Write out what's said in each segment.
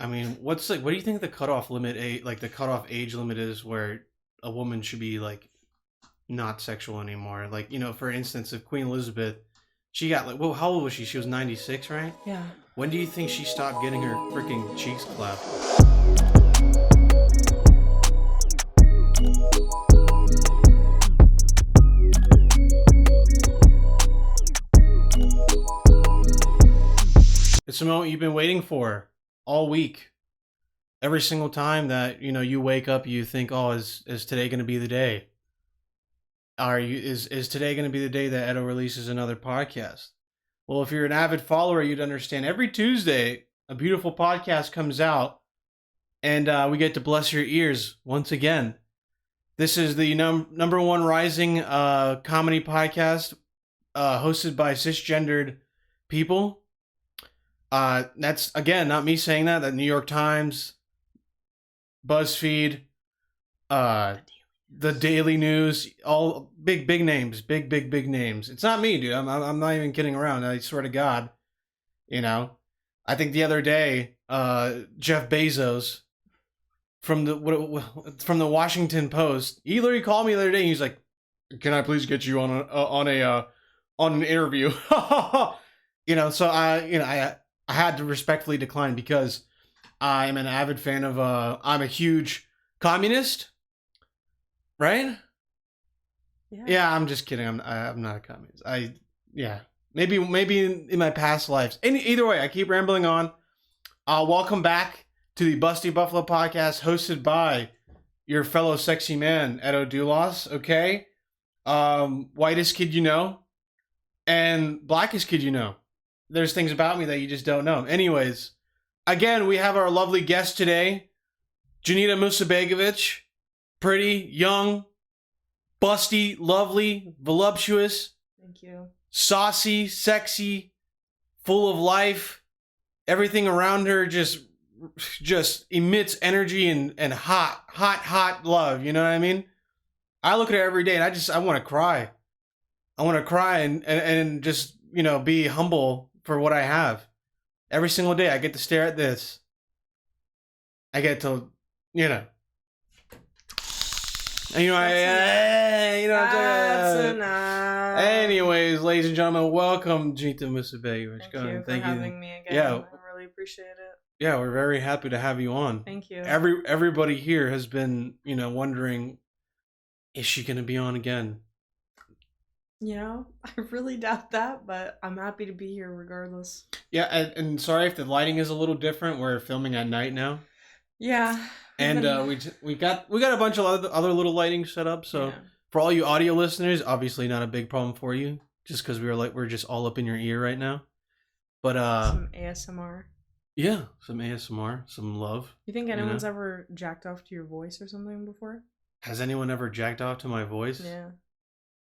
I mean, what do you think the cutoff age limit is where a woman should be like not sexual anymore? Like, for instance, if Queen Elizabeth, she got like, well, how old was she? She was 96, right? Yeah. When do you think she stopped getting her freaking cheeks clapped? It's the moment you've been waiting for all week. Every single time that, you wake up, you think, oh, is today going to be the day? Is today going to be the day that Edo releases another podcast? Well, if you're an avid follower, you'd understand every Tuesday, a beautiful podcast comes out and we get to bless your ears once again. This is the number one rising comedy podcast hosted by cisgendered people. That's, again, not me saying that. That New York Times, BuzzFeed, the Daily News, all big names, big names. It's not me, dude. I'm not even kidding around. I swear to God. I think the other day, Jeff Bezos from the Washington Post, he literally called me the other day. And he's like, "Can I please get you on an interview?" So I had to respectfully decline because I'm an avid fan of I'm a huge communist, right? Yeah, I'm just kidding. I'm not a communist. Maybe in my past lives. Either way, I keep rambling on. Welcome back to the BustyBuffalo podcast, hosted by your fellow sexy man, Edo Doulos. Okay, whitest kid you know, and blackest kid you know. There's things about me that you just don't know. Anyways, again, we have our lovely guest today, Dzenita Musabegovic. Pretty, young, busty, lovely, voluptuous. Thank you. Saucy, sexy, full of life. Everything around her just emits energy and hot love. You know what I mean? I look at her every day and I want to cry. I want to cry and just, be humble for what I have. Every single day I get to stare at this. I get to, And That's enough. Anyways, ladies and gentlemen, welcome, Dzenita Musabegovic. Thank you for having me again. Yeah. I really appreciate it. Yeah, we're very happy to have you on. Thank you. Everybody here has been, wondering, is she going to be on again? I really doubt that, but I'm happy to be here regardless. Yeah, and sorry if the lighting is a little different. We're filming at night now. Yeah. And we got a bunch of other little lighting set up. So for all you audio listeners, obviously not a big problem for you, just because we're just all up in your ear right now. But some ASMR. Yeah, some ASMR, some love. You think anyone's ever jacked off to your voice or something before? Has anyone ever jacked off to my voice? Yeah.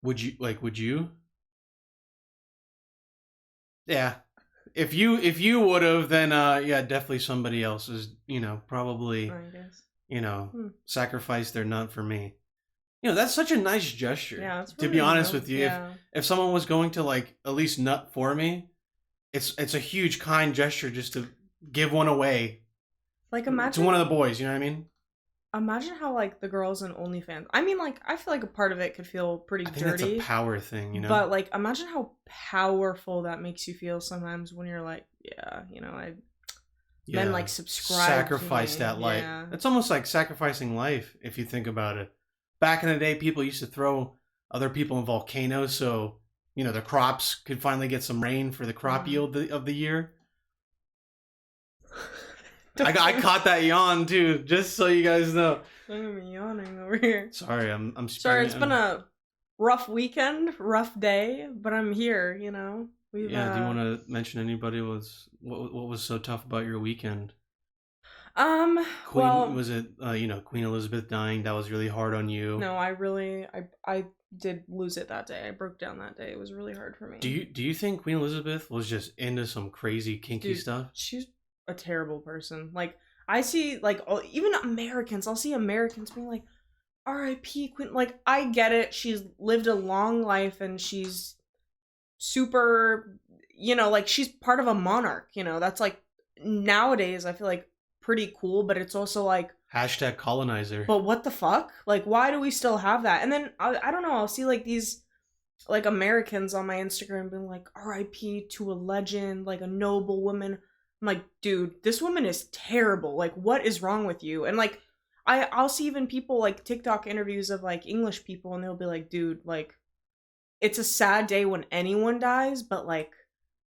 Would you? Yeah. If you would have, then definitely somebody else is, probably, sacrificed their nut for me. That's such a nice gesture. Yeah, that's really, to be honest with you. Yeah. If someone was going to at least nut for me, it's a huge kind gesture just to give one away. Imagine to one of the boys, you know what I mean? Imagine how the girls in OnlyFans. I mean, I feel like a part of it could feel pretty dirty. That's a power thing, But imagine how powerful that makes you feel sometimes when you're men subscribe. Sacrifice that life. Yeah. It's almost like sacrificing life if you think about it. Back in the day, people used to throw other people in volcanoes so the crops could finally get some rain for the crop yield of the year. I caught that yawn too, just so you guys know. I'm gonna be yawning over here. Sorry, I'm sorry. It's been a rough weekend, rough day, but I'm here. Do you want to mention anybody what was so tough about your weekend? Was it Queen Elizabeth dying? That was really hard on you. No, I did lose it that day. I broke down that day. It was really hard for me. Do you think Queen Elizabeth was just into some crazy kinky stuff? She's a terrible person. I see even Americans, I'll see Americans being like, R.I.P. Queen. I get it, she's lived a long life and she's super, she's part of a monarch, that's nowadays I feel pretty cool, but it's also like Hashtag colonizer. but what the fuck? Like, why do we still have that? And then I don't know, I'll see like these like Americans on my Instagram being like, R.I.P. to a legend, like a noble woman. I'm like, dude, this woman is terrible. Like, what is wrong with you? And like, I'll see even people like TikTok interviews of like English people, and they'll be like, dude, like, it's a sad day when anyone dies, but like,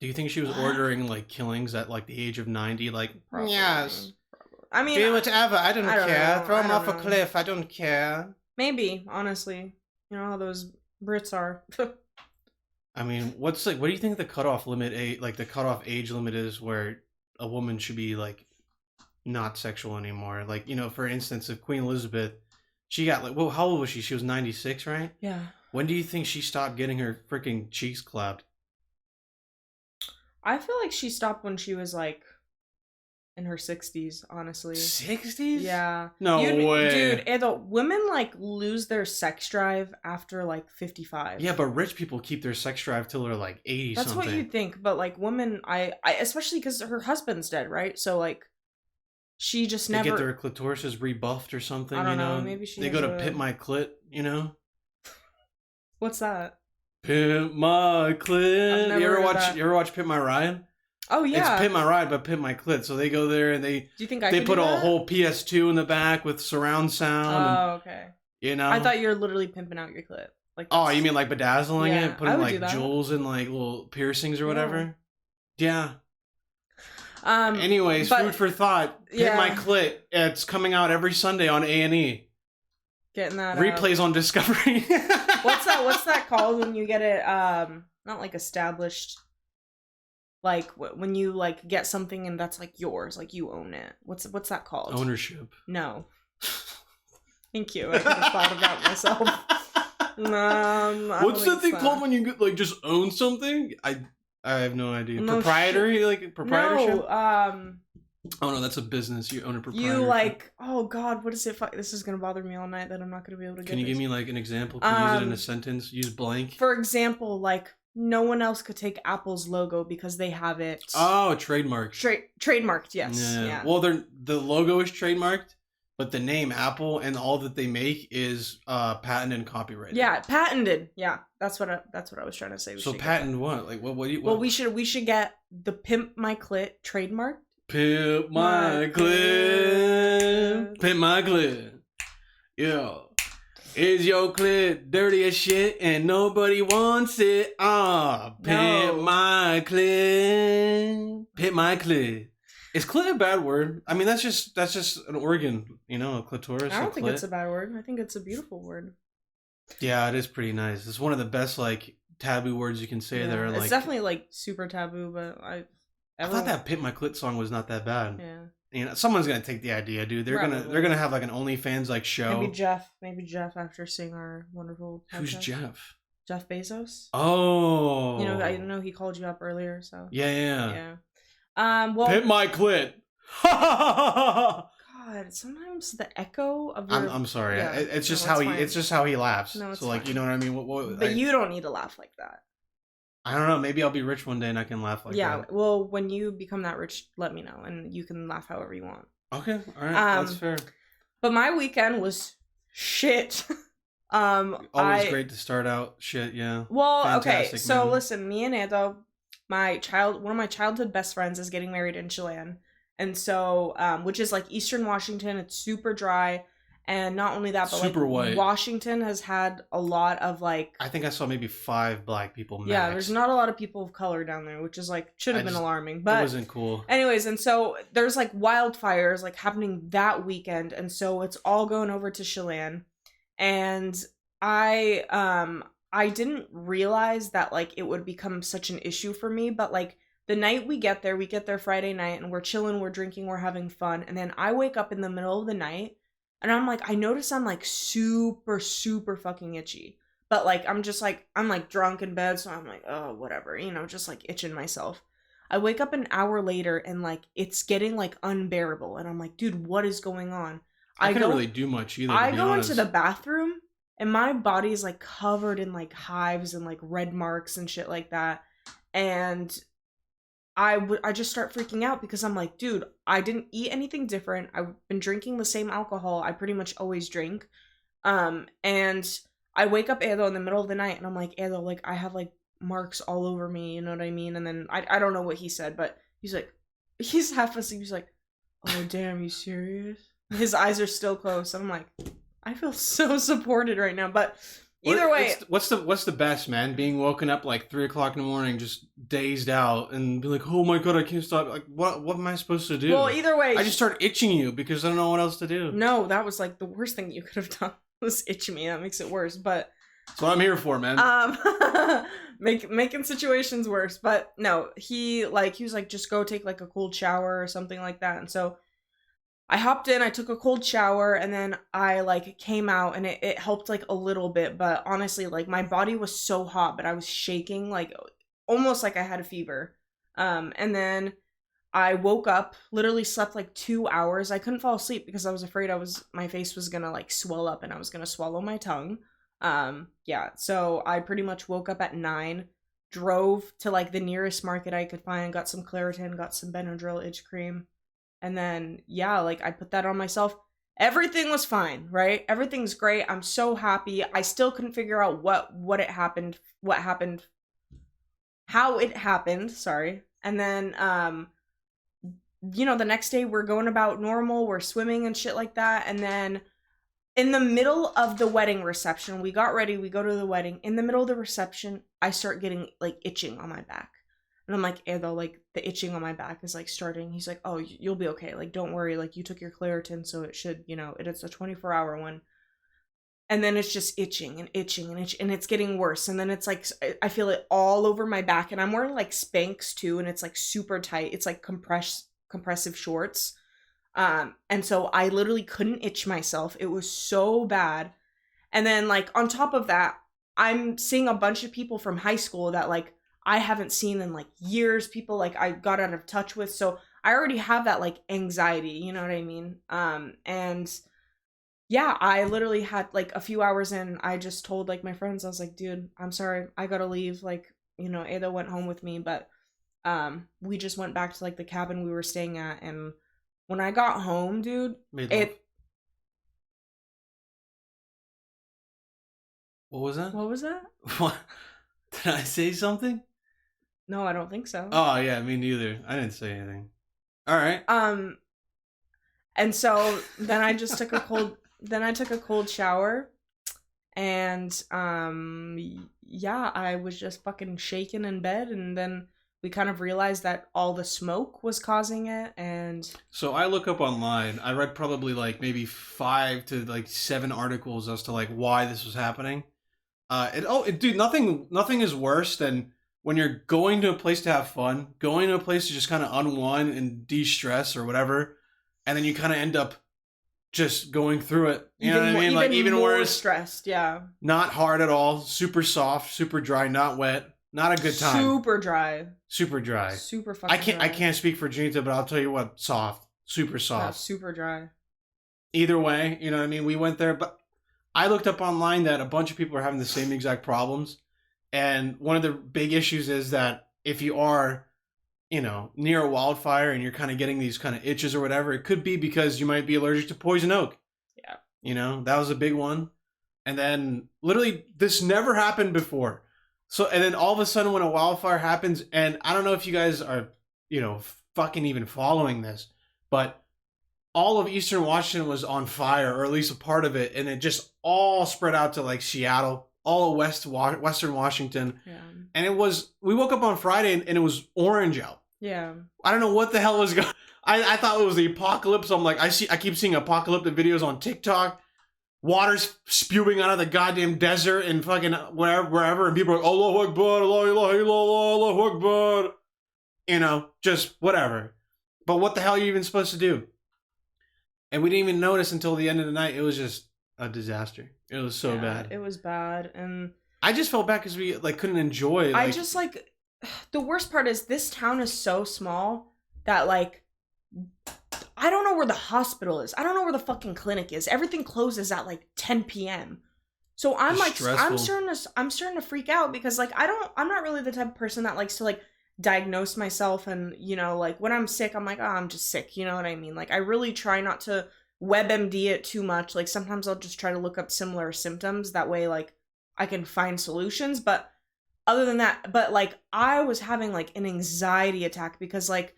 do you think she was ordering like killings at like the age of 90? Like, probably, yes. probably. I mean, do whatever. I don't care. know, Throw him I off don't a know. cliff. I don't care. Maybe, honestly, you know how those Brits are. I mean, what do you think the cutoff limit, like the cutoff age limit is where a woman should be like not sexual anymore? Like, you know, for instance, if Queen Elizabeth, she got like, well, how old was she? She was 96, right? Yeah. When do you think she stopped getting her freaking cheeks clapped? I feel like she stopped when she was like in her 60s, honestly. 60s? Yeah. No way. Dude, women like lose their sex drive after like 55. Yeah, but rich people keep their sex drive till they're like 80 That's something. what you think, but like women, I especially because her husband's dead, right? So like, she just they never get their clitorises rebuffed or something. I don't you know. Maybe she. They has go to Pit My Clit. You know. What's that? Pimp My Clit. Never You ever heard watch? that. You ever watch Pimp My Ride? Oh yeah. It's Pimp My Ride, but Pimp My Clit. So they go there and they Do you think I they could put do a that? whole PS2 in the back with surround sound. Oh, and, okay. you know. I thought you were literally pimping out your clit. Like. Oh, you mean like bedazzling Yeah, it, I putting would do like that. jewels and like little piercings or whatever? Yeah. Anyways, but- food for thought. Pimp Yeah. My Clit. It's coming out every Sunday on A&E. Getting that Replays on Discovery. What's that called when you get it not like established, like when you like get something and that's like yours, like you own it. What's that called? Ownership. No. Thank you. I could have thought of that myself. What's that thing called when you get, like just own something? I have no idea. No Proprietary, like proprietorship. No, Oh no, that's a business. You own a proprietorship. you like, oh god, what is it? This is gonna bother me all night that I'm not gonna be able to get. Can you give me like an example? Can you use it in a sentence? Use blank. For example, like no one else could take Apple's logo because they have it. Oh, trademark. Trademarked, yes. Yeah. Well, the logo is trademarked, but the name Apple and all that they make is patented and copyrighted. Yeah, patented. Yeah, that's what I was trying to say. So patent what? Like what? What? Well, we should get the Pimp My Clit trademark. Pimp my clit. Pimp my clit. Yeah. Is your clit dirty as shit and nobody wants it? Ah, pimp my clit. Pimp my clit. Is clit a bad word? I mean, that's just an organ, you know, a clitoris. I don't think it's a bad word. I think it's a beautiful word. Yeah, it is pretty nice. It's one of the best like taboo words you can say. Yeah, There, it's like definitely like super taboo, but I thought that "Pimp My Clit" song was not that bad. Yeah. You know, someone's gonna take the idea, dude. They're gonna have like an OnlyFans like show. Maybe Jeff after seeing our wonderful podcast. Who's Jeff? Jeff Bezos. Oh. You know, I know he called you up earlier, so. Yeah. Well. Pimp my clit. God, sometimes the echo of your. I'm sorry. Yeah, it's just no, how it's he. fine. It's just how he laughs. No, it's so like fine. you know what I mean. What But you don't need to laugh like that. I don't know. Maybe I'll be rich one day and I can laugh like that. Yeah. Well, when you become that rich, let me know, and you can laugh however you want. Okay. All right. That's fair. But my weekend was shit. Always great to start out shit. Yeah. Well, Fantastic, okay. So man. listen, me and Edo, one of my childhood best friends is getting married in Chelan. And so, which is like Eastern Washington. It's super dry. And not only that, but super like white. Washington has had a lot of like. I think I saw maybe 5 black people max. Yeah, there's not a lot of people of color down there, which is like, should have been alarming. But it wasn't cool. Anyways, and so there's like wildfires like happening that weekend. And so it's all going over to Chelan. And I didn't realize that like it would become such an issue for me, but like the night we get there Friday night and we're chilling, we're drinking, we're having fun, and then I wake up in the middle of the night and I'm like, I notice I'm like super fucking itchy, but like I'm like drunk in bed, so I'm like, oh whatever, you know, just like itching myself. I wake up an hour later and like it's getting like unbearable, and I'm like, dude, what is going on? I couldn't really do much either. I go into the bathroom and my body is like covered in like hives and like red marks and shit like that. And I just start freaking out because I'm like, dude, I didn't eat anything different. I've been drinking the same alcohol I pretty much always drink. And I wake up Edo in the middle of the night and I'm like, Edo, like I have like marks all over me, you know what I mean? And then I don't know what he said, but he's like, he's half asleep. He's like, oh damn, you serious? His eyes are still closed. And I'm like, I feel so supported right now. But either way, what's the best, man? Being woken up like 3 o'clock in the morning, just dazed out, and be like, "Oh my god, I can't stop!" Like, what am I supposed to do? Well, either way, I just start itching you because I don't know what else to do. No, that was like the worst thing you could have done was itch me. That makes it worse. But that's what I'm here for, man. Making situations worse. But no, he was like, just go take like a cold shower or something like that. And so I hopped in, I took a cold shower, and then I like came out, and it helped like a little bit, but honestly, like my body was so hot, but I was shaking, like almost like I had a fever. And then I woke up, literally slept like 2 hours. I couldn't fall asleep because I was afraid my face was gonna like swell up and I was gonna swallow my tongue. Yeah, so I pretty much woke up at 9, drove to like the nearest market I could find, got some Claritin, got some Benadryl itch cream. And then, yeah, like I put that on myself. Everything was fine, right? Everything's great. I'm so happy. I still couldn't figure out how it happened, sorry. And then, the next day we're going about normal. We're swimming and shit like that. And then in the middle of the wedding reception, we got ready. We go to the wedding. In the middle of the reception, I start getting like itching on my back. And I'm like, Edo, like the itching on my back is like starting. He's like, oh, you'll be okay. Like, don't worry. Like, you took your Claritin, so it should, it's a 24-hour one. And then it's just itching and itching and itching, and it's getting worse. And then it's like, I feel it all over my back, and I'm wearing like Spanx too, and it's like super tight. It's like compressive shorts. And so I literally couldn't itch myself. It was so bad. And then like on top of that, I'm seeing a bunch of people from high school that like I haven't seen in like years, people like I got out of touch with. So I already have that like anxiety, you know what I mean? And yeah, I literally had like a few hours in, I just told like my friends, I was like, dude, I'm sorry, I gotta leave. Like, Ada went home with me, but we just went back to like the cabin we were staying at. And when I got home, dude, What was that? What was that? What? Did I say something? No, I don't think so. Oh yeah, me neither. I didn't say anything. All right. And so then I just took a cold shower, and yeah, I was just fucking shaking in bed, and then we kind of realized that all the smoke was causing it. And so I look up online. I read probably like maybe 5 to like 7 articles as to like why this was happening. Dude, nothing is worse than when you're going to a place to have fun, going to a place to just kind of unwind and de-stress or whatever, and then you kind of end up just going through it. You know what I mean? Like even worse, stressed. Yeah. Not hard at all. Super soft, super dry, not wet. Not a good time. Super dry. Super dry. Super fucking dry. I can't speak for Dzenita, but I'll tell you what, soft. Super soft. Yeah, super dry. Either way, you know what I mean? We went there, but I looked up online that a bunch of people are having the same exact problems. And one of the big issues is that if you are, near a wildfire and you're kind of getting these kind of itches or whatever, it could be because you might be allergic to poison oak. Yeah. That was a big one. And then literally this never happened before. So, and then all of a sudden when a wildfire happens, and I don't know if you guys are, fucking even following this, but all of Eastern Washington was on fire, or at least a part of it. And it just all spread out to like Seattle, all of Western Washington. Yeah. And we woke up on Friday and it was orange out. Yeah. I don't know what the hell was going on. I thought it was the apocalypse. I'm like, I keep seeing apocalyptic videos on TikTok. Water's spewing out of the goddamn desert and fucking wherever, and people are like, Allahu Akbar, Allahu Akbar. Just whatever. But what the hell are you even supposed to do? And we didn't even notice until the end of the night. It was just a disaster. It was so bad. It was bad. And I just felt bad because we like couldn't enjoy it. I just like, the worst part is this town is so small that like, I don't know where the hospital is. I don't know where the fucking clinic is. Everything closes at like 10 p.m. So I'm like, I'm starting to freak out because like, I'm not really the type of person that likes to like diagnose myself, and you know, like when I'm sick, I'm like, oh, I'm just sick, you know what I mean? Like I really try not to WebMD it too much. Like sometimes I'll just try to look up similar symptoms, that way like I can find solutions. But other than that, but like I was having like an anxiety attack because like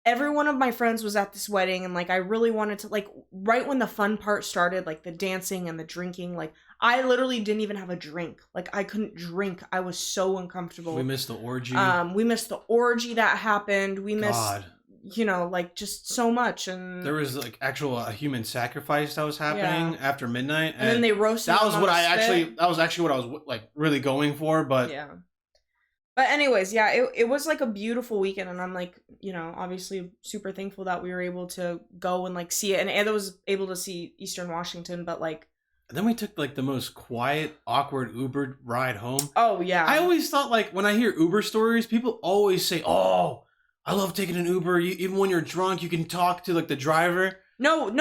every one of my friends was at this wedding, and like I really wanted to, like right when the fun part started, like the dancing and the drinking, like I literally didn't even have a drink. Like I couldn't drink. I was so uncomfortable. We missed the orgy. We missed the orgy that happened. We missed, you know, like just so much. And there was like actual human sacrifice that was happening after midnight, and then they roasted. That was what that was actually what I was like really going for. But yeah. But anyways, yeah, it was like a beautiful weekend, and I'm like, you know, obviously super thankful that we were able to go and like see it, and Anna was able to see Eastern Washington, but like. And then we took like the most quiet, awkward Uber ride home. Oh yeah. I always thought like when I hear Uber stories, people always say, "Oh, I love taking an Uber. Even when you're drunk, you can talk to like the driver." No.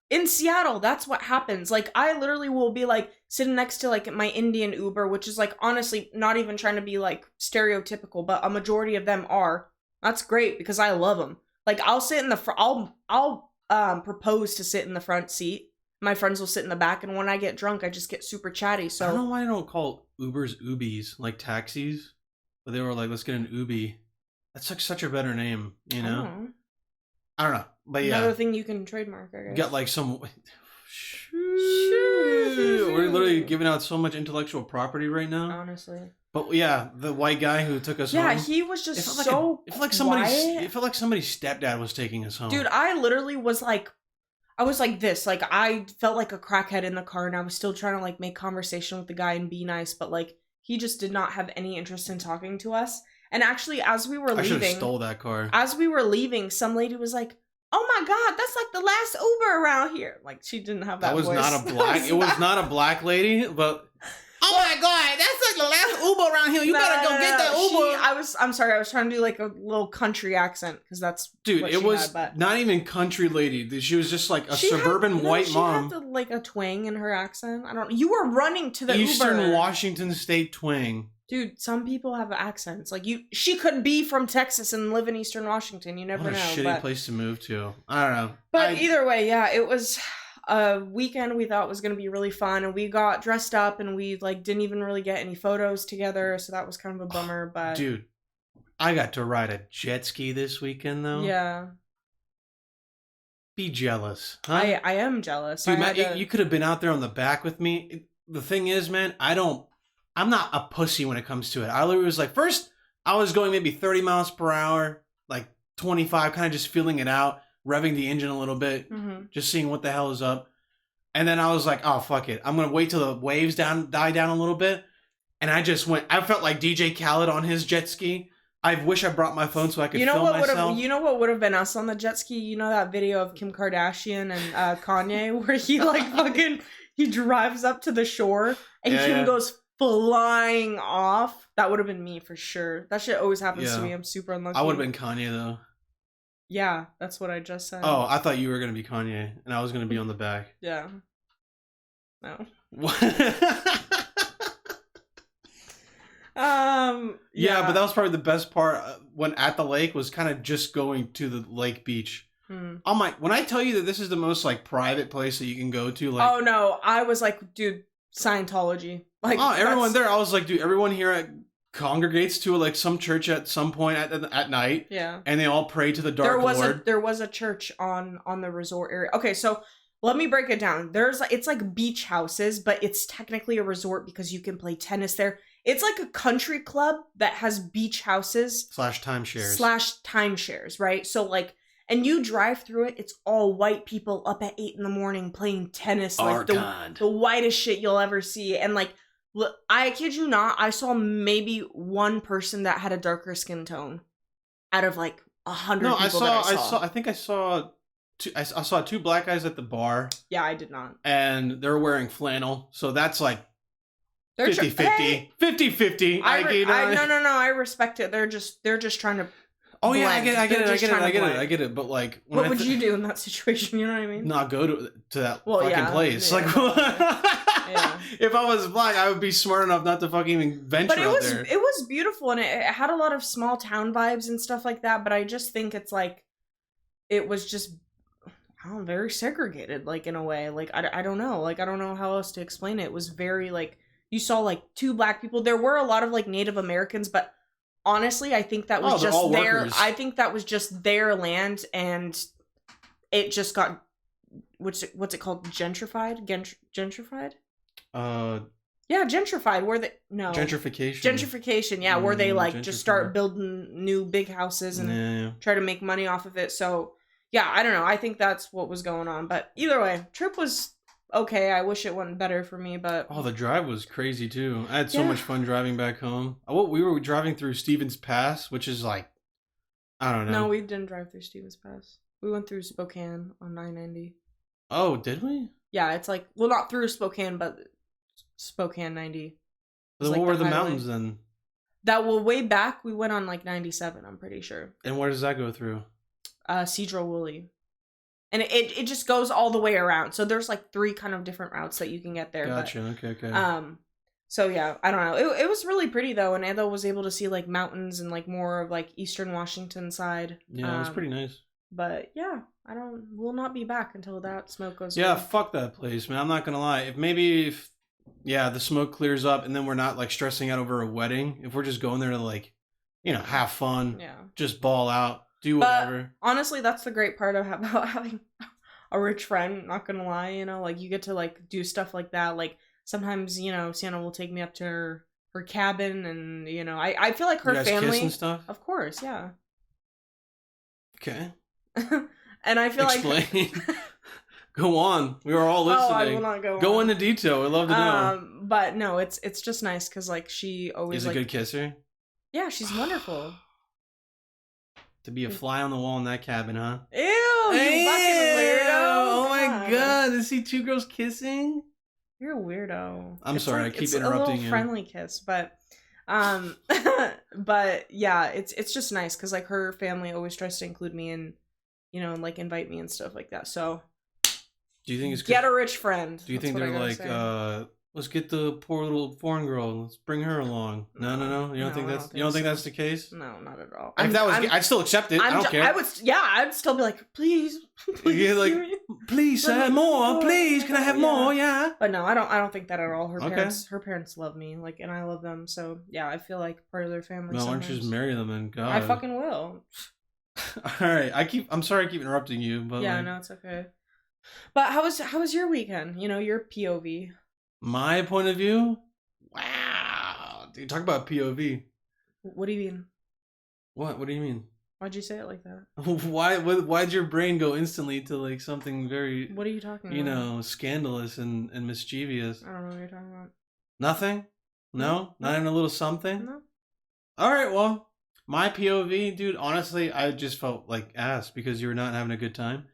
In Seattle, that's what happens. Like, I literally will be, like, sitting next to, like, my Indian Uber, which is, like, honestly, not even trying to be, like, stereotypical, but a majority of them are. That's great, because I love them. Like, I'll sit in the front, I'll propose to sit in the front seat. My friends will sit in the back, and when I get drunk, I just get super chatty, so. I don't know why I don't call Ubers Ubies, like taxis. But they were like, let's get an Ubi. That's like such a better name, you know? I don't know. But yeah. Another thing you can trademark, I guess. Get like some. We're literally giving out so much intellectual property right now. Honestly. But yeah, the white guy who took us home. Yeah, he was just so it felt like somebody's stepdad was taking us home. Dude, I literally was like, I was like this. Like, I felt like a crackhead in the car, and I was still trying to like make conversation with the guy and be nice, but like he just did not have any interest in talking to us. And actually, as we were leaving, I should have stole that car. As we were leaving, some lady was like, "Oh my God, that's like the last Uber around here." Like, she didn't have that voice. It was not a black lady, but oh my God, that's like the last Uber around here. You better go get that Uber. I'm sorry, I was trying to do like a little country accent because that's it was not even country lady. She was just like a suburban white mom. She had like a twang in her accent. I don't know. You were running to the Eastern Washington State twang. Dude, some people have accents. Like she could be from Texas and live in Eastern Washington. You never know. What a shitty place to move to. I don't know. But either way, yeah, it was a weekend we thought was going to be really fun, and we got dressed up, and we like didn't even really get any photos together, so that was kind of a bummer. But dude, I got to ride a jet ski this weekend though. Yeah. Be jealous, huh? I am jealous. Dude, man, you could have been out there on the back with me. The thing is, man, I'm not a pussy when it comes to it. I literally was like, first, I was going maybe 30 miles per hour, like 25, kind of just feeling it out, revving the engine a little bit, just seeing what the hell is up. And then I was like, oh, fuck it. I'm going to wait till the waves die down a little bit. And I just went, I felt like DJ Khaled on his jet ski. I wish I brought my phone so I could film myself. You know what would have been us on the jet ski? You know that video of Kim Kardashian and Kanye where he like fucking, he drives up to the shore and Kim goes flying off? That would have been me for sure. That shit always happens to me. I'm super unlucky. I would have been Kanye though. Yeah, that's what I just said. Oh, I thought you were gonna be Kanye and I was gonna be on the back. Yeah. No. What? Yeah, but that was probably the best part when at the lake was kind of just going to the lake beach. I'm like, when I tell you that this is the most like private place that you can go to, like, oh no, I was like, dude, Scientology. Like, oh, everyone there. I was like, dude, everyone here congregates to like some church at some point at night. Yeah, and they all pray to the Dark Lord. There was a church on the resort area. Okay, so let me break it down. It's like beach houses, but it's technically a resort because you can play tennis there. It's like a country club that has beach houses / timeshares, right? So like, and you drive through it, it's all white people up at 8 a.m. playing tennis, like the whitest shit you'll ever see. And like, I kid you not, I saw maybe one person that had a darker skin tone out of like 100 people I saw 2 black guys at the bar. Yeah, I did not. And they're wearing flannel, so that's like 50-50. 50-50. No, I respect it. They're just trying to. Oh yeah, I get it. But like, what would you do in that situation? You know what I mean? Not go to that fucking place. Yeah, like, Yeah. If I was black, I would be smart enough not to fucking even venture But out there. it was beautiful, and it had a lot of small town vibes and stuff like that. But I just think it's like it was just very segregated, like in a way. Like I don't know, like I don't know how else to explain it. It was very like you saw like 2 black people. There were a lot of like Native Americans, but honestly, I think that was just their. I think that was just their land, and it just got what's it called? Gentrified? Gentrified? Yeah, gentrified. Where they gentrification. Yeah, where they like just start building new big houses and try to make money off of it. So yeah, I don't know. I think that's what was going on. But either way, trip was okay. I wish it went better for me, but the drive was crazy too. I had so much fun driving back home. We were driving through Stevens Pass, which is like, I don't know. No, we didn't drive through Stevens Pass. We went through Spokane on 990. Oh, did we? Yeah, it's like, well, not through Spokane, but Spokane 90. Then what were the mountains then? Way back, we went on like 97, I'm pretty sure. And where does that go through? Cedro Woolley. And it just goes all the way around. So there's like 3 kind of different routes that you can get there. Gotcha. But, okay. So yeah, I don't know. It was really pretty though, and Ando was able to see like mountains and like more of like Eastern Washington side. Yeah, it was pretty nice. But yeah, we'll not be back until that smoke goes away. Yeah, fuck that place, man. I'm not gonna lie. If the smoke clears up and then we're not like stressing out over a wedding, if we're just going there to like, have fun, just ball out, do whatever. But honestly, that's the great part about having a rich friend, not gonna lie, like you get to like do stuff like that. Like sometimes, Sienna will take me up to her cabin and, I feel like her you guys family. Kiss and stuff? Of course, yeah. Okay. And I feel Explain. Go on. We are all listening. Oh, I will not go into detail. I'd love to know. But no, it's just nice because like she always is a good kisser. Yeah, she's wonderful. To be a fly on the wall in that cabin, huh? Ew, you fucking weirdo! Oh my god, to see 2 girls kissing? You're a weirdo. I'm sorry, I keep interrupting you. It's a little friendly kiss, but but yeah, it's just nice because like her family always tries to include me and and like invite me and stuff like that. So do you think it's get a rich friend? Do you think they're like let's get the poor little foreign girl, let's bring her along? No. You don't think that's the case? No, not at all. If that was, I'd still accept it. I don't care. I'd still be like, please please, sir, more, please, can I have more? Yeah. But no, I don't think that at all. Her parents love me, like, and I love them. So yeah, I feel like part of their family. No, why don't you just marry them and God? I fucking will. All right, I'm sorry I keep interrupting you, but yeah, no, it's okay. But how was your weekend? Your POV. My point of view? Wow, dude, talk about POV. What do you mean? What do you mean? Why'd you say it like that? Why'd your brain go instantly to like something very? What are you talking about? Scandalous and mischievous? I don't know what you're talking about. Nothing? No? Not even a little something? No. All right, well, my POV, dude, honestly, I just felt like ass because you were not having a good time.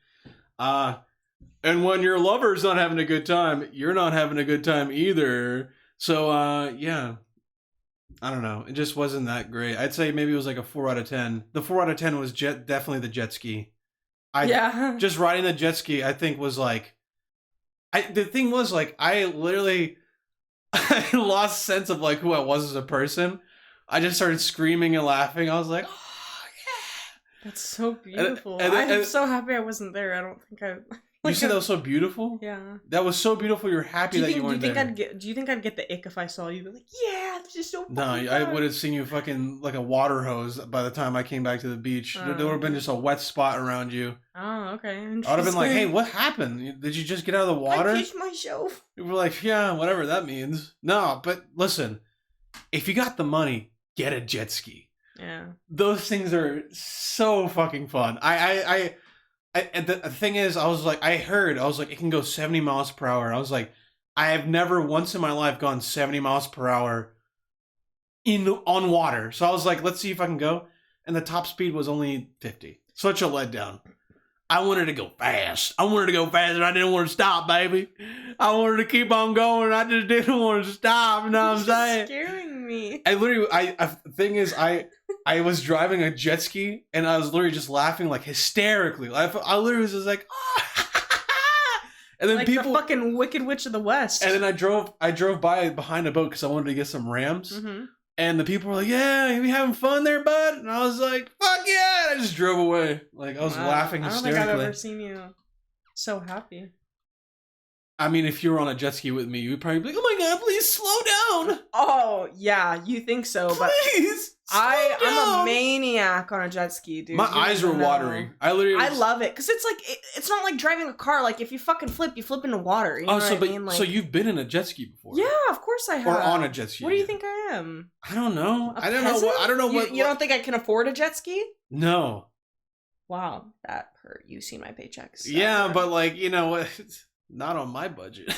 And when your lover's not having a good time, you're not having a good time either. So, yeah. I don't know. It just wasn't that great. I'd say maybe it was like a 4 out of 10. The 4 out of 10 was definitely the jet ski. Just riding the jet ski, I think, was like... the thing was, like, I literally... I lost sense of, like, who I was as a person. I just started screaming and laughing. I was like, oh, yeah. That's so beautiful. I'm so happy I wasn't there. I don't think I... You said that was so beautiful? Yeah. That was so beautiful. You're happy that you weren't there. Do you think I'd get the ick if I saw you? Be like, yeah, this is so fun. No, I would have seen you fucking like a water hose by the time I came back to the beach. There would have been just a wet spot around you. Oh, okay. I would have been like, hey, what happened? Did you just get out of the water? I pitched myself. You were like, yeah, whatever that means. No, but listen, if you got the money, get a jet ski. Yeah. Those things are so fucking fun. The thing is, I was like, it can go 70 miles per hour. I was like, I have never once in my life gone 70 miles per hour on water. So I was like, let's see if I can go. And the top speed was only 50. Such a letdown. I wanted to go fast. I didn't want to stop, baby. I wanted to keep on going. I just didn't want to stop. You know what I'm saying? Scaring me. The thing is, I was driving a jet ski and I was literally just laughing like hysterically. I literally was just like, And then like people the fucking Wicked Witch of the West. And then I drove by behind a boat because I wanted to get some rams. Mm-hmm. And the people were like, "Yeah, you having fun there, bud?" And I was like, "Fuck yeah!" And I just drove away. Like I was laughing hysterically. I don't think I've ever seen you so happy. I mean, if you were on a jet ski with me, you'd probably be like, "Oh my god, please slow down." Oh yeah, you think so, but please. I'm a maniac on a jet ski, dude. My eyes were watering. I love it because it's like it's not like driving a car. Like if you fucking flip, you flip into water. You know what I mean? Like, so you've been in a jet ski before? Yeah, of course I have. Or on a jet ski? What do you think I am? I don't know. I don't know what. You don't think I can afford a jet ski? No. Wow, that hurt. You've seen my paychecks. Yeah, but like you know what? Not on my budget.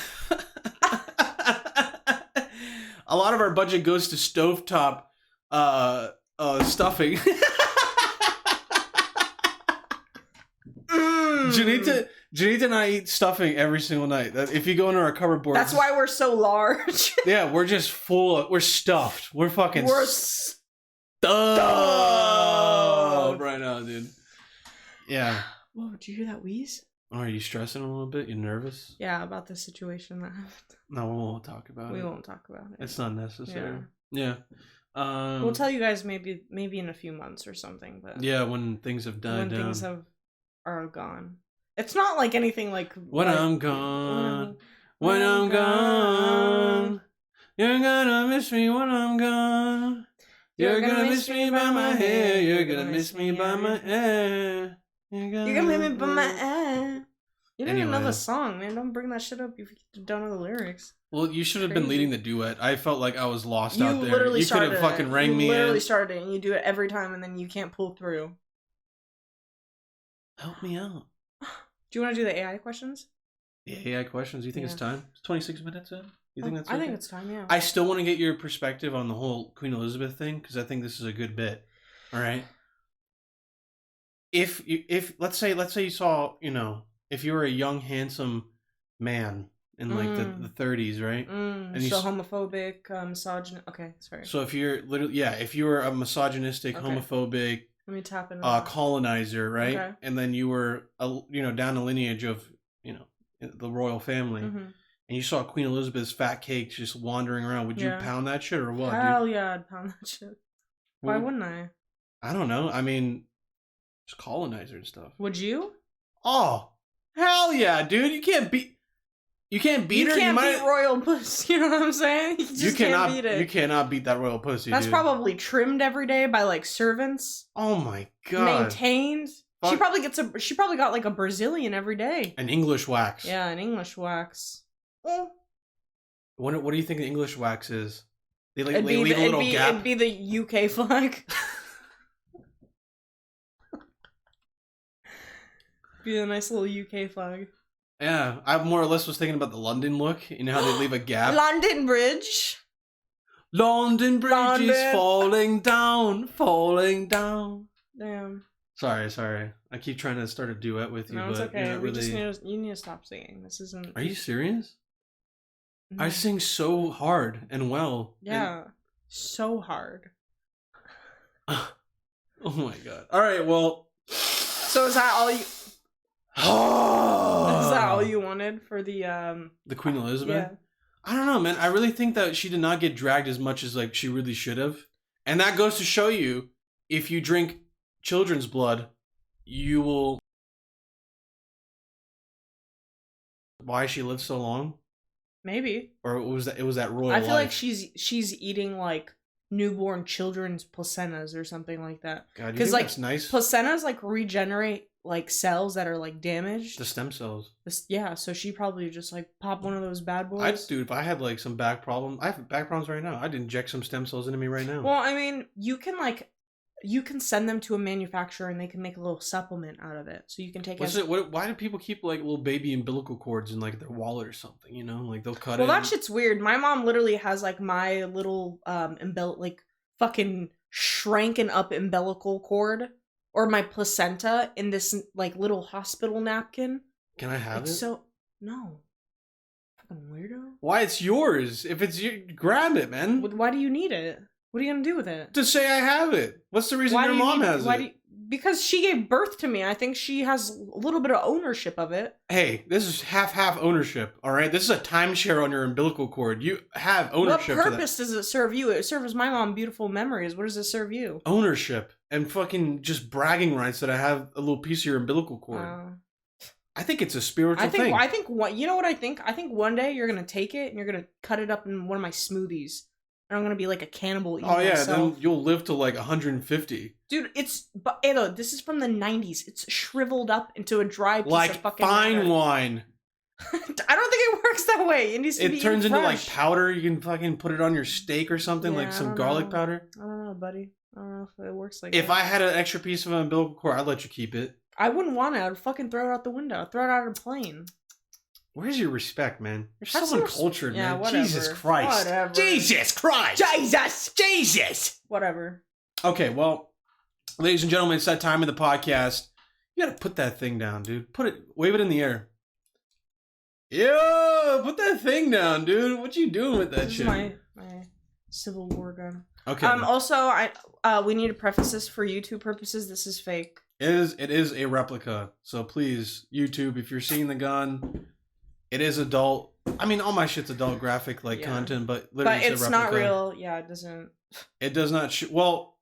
A lot of our budget goes to stovetop stuffing. Dzenita and I eat stuffing every single night. If you go into our cupboard board, that's why we're so large. Yeah, we're just we're stuffed. We're fucking stuffed right now, dude. Yeah. Whoa, did you hear that wheeze? Oh, are you stressing a little bit? You nervous? Yeah, about the situation that happened. No, we won't talk about it. We won't talk about it. It's not necessary. Yeah. We'll tell you guys maybe in a few months or something. But yeah, when things have died down. When things are gone. It's not like anything like... When I'm gone. When I'm gone. You're gonna miss me when I'm gone. You're gonna miss me by my hair. You're gonna miss me by my hair. You're gonna miss me by my hair. You didn't even know the song, man. Don't bring that shit up if you don't know the lyrics. Well, you should have been leading the duet. I felt like I was lost out there. Literally you could have fucking rang me in. You literally started it, and you do it every time, and then you can't pull through. Help me out. Do you want to do the AI questions? The AI questions? You think it's time? It's 26 minutes in? You think that's I think it's time, yeah. I still want to get your perspective on the whole Queen Elizabeth thing, because I think this is a good bit. All right? If let's say you saw, if you were a young, handsome man in like the 30s, right? And so homophobic, misogynist. Okay, sorry. So if you're if you were a misogynistic, homophobic, let me tap in. Colonizer, right? Okay. And then you were down the lineage of the royal family, and you saw Queen Elizabeth's fat cakes just wandering around. Would you pound that shit or what? Hell yeah, I'd pound that shit. Why wouldn't I? I don't know. I mean, just colonizer and stuff. Would you? Oh, hell yeah, dude! You can't beat her. You can't beat royal pussy. You know what I'm saying? You cannot can't beat it. You cannot beat that royal pussy. That's probably trimmed every day by like servants. Oh my god! Maintained. Fuck. She probably got like a Brazilian every day. An English wax. Yeah, an English wax. Oh. What do you think the English wax is? They leave a little gap. It'd be the UK flag. Be a nice little UK flag. Yeah, I more or less was thinking about the London look. You know how they leave a gap? London Bridge. London Bridge is falling down, falling down. Damn. Sorry. I keep trying to start a duet with you, no, it's but okay. you need to stop singing. This isn't... Are you serious? No. I sing so hard and well. Yeah, so hard. Oh my god. All right, well... So is that all you... Is that all you wanted for the Queen Elizabeth? Yeah. I don't know, man. I really think that she did not get dragged as much as like she really should have. And that goes to show you, if you drink children's blood, you will... Why she lived so long? Maybe. Or it was that royal I feel life. like she's eating like newborn children's placentas or something like that. God, you think like, that's nice? Placentas like regenerate like cells that are like damaged. The stem cells. Yeah, so she probably just like pop one of those bad boys. Dude, if I had like some back problem, I have back problems right now. I'd inject some stem cells into me right now. Well, I mean, you can send them to a manufacturer and they can make a little supplement out of it. So you can take why do people keep like little baby umbilical cords in like their wallet or something, Like they'll cut it. Well, that shit's weird. My mom literally has like my little fucking shranken up umbilical cord or my placenta in this like little hospital napkin. Can I have it? So no. Fucking weirdo. Why? It's yours. If it's you, grab it, man. Why do you need it? What are you gonna do with it? To say I have it. What's the reason your mom has it? because she gave birth to me. I think she has a little bit of ownership of it. Hey, this is half ownership, all right? This is a timeshare on your umbilical cord. You have ownership. What purpose does it serve you? It serves my mom beautiful memories. What does it serve you? Ownership and fucking just bragging rights that I have a little piece of your umbilical cord. I think it's a spiritual thing. I think you know what I think? I think one day you're gonna take it and you're gonna cut it up in one of my smoothies. And I'm gonna be like a cannibal. Oh yeah, then you'll live to like 150. Dude, but look, this is from the 90s. It's shriveled up into a dry piece of fucking fine wine. I don't think it works that way. It needs to be. It turns into like powder. You can fucking put it on your steak or something, like some garlic powder. I don't know, buddy. I don't know if it works like that. If I had an extra piece of an umbilical cord, I'd let you keep it. I wouldn't want it. I'd fucking throw it out the window. I'd throw it out of a plane. Where's your respect, man? You're Have so uncultured, man. Whatever. Jesus Christ. Whatever. Jesus Christ. Jesus. Whatever. Okay, well, ladies and gentlemen, it's that time of the podcast. You gotta put that thing down, dude. Wave it in the air. Yo, put that thing down, dude. What you doing with that shit? This is my Civil War gun. Okay. Also, we need to preface this for YouTube purposes. This is fake. It is a replica. So please, YouTube, if you're seeing the gun, it is adult. I mean, all my shit's adult graphic content, but literally it's not real. Yeah, it doesn't. It does not shoot. Well,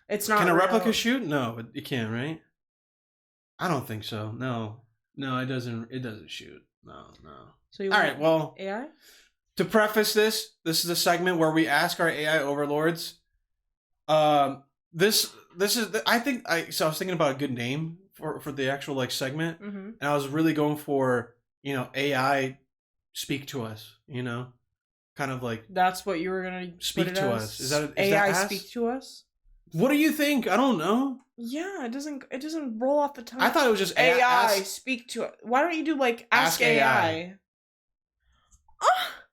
it's not. Can a real. replica shoot? No, it can't, right? I don't think so. No, it doesn't. It doesn't shoot. No. So you all right? Well, AI. To preface this is a segment where we ask our AI overlords. This is. I was thinking about a good name for the actual segment, and I was really going for AI speak to us. Kind of like that's what you were gonna speak to us. Is AI that speak to us? What do you think? I don't know. Yeah, it doesn't roll off the tongue. I thought it was just AI speak to it. Why don't you do ask AI?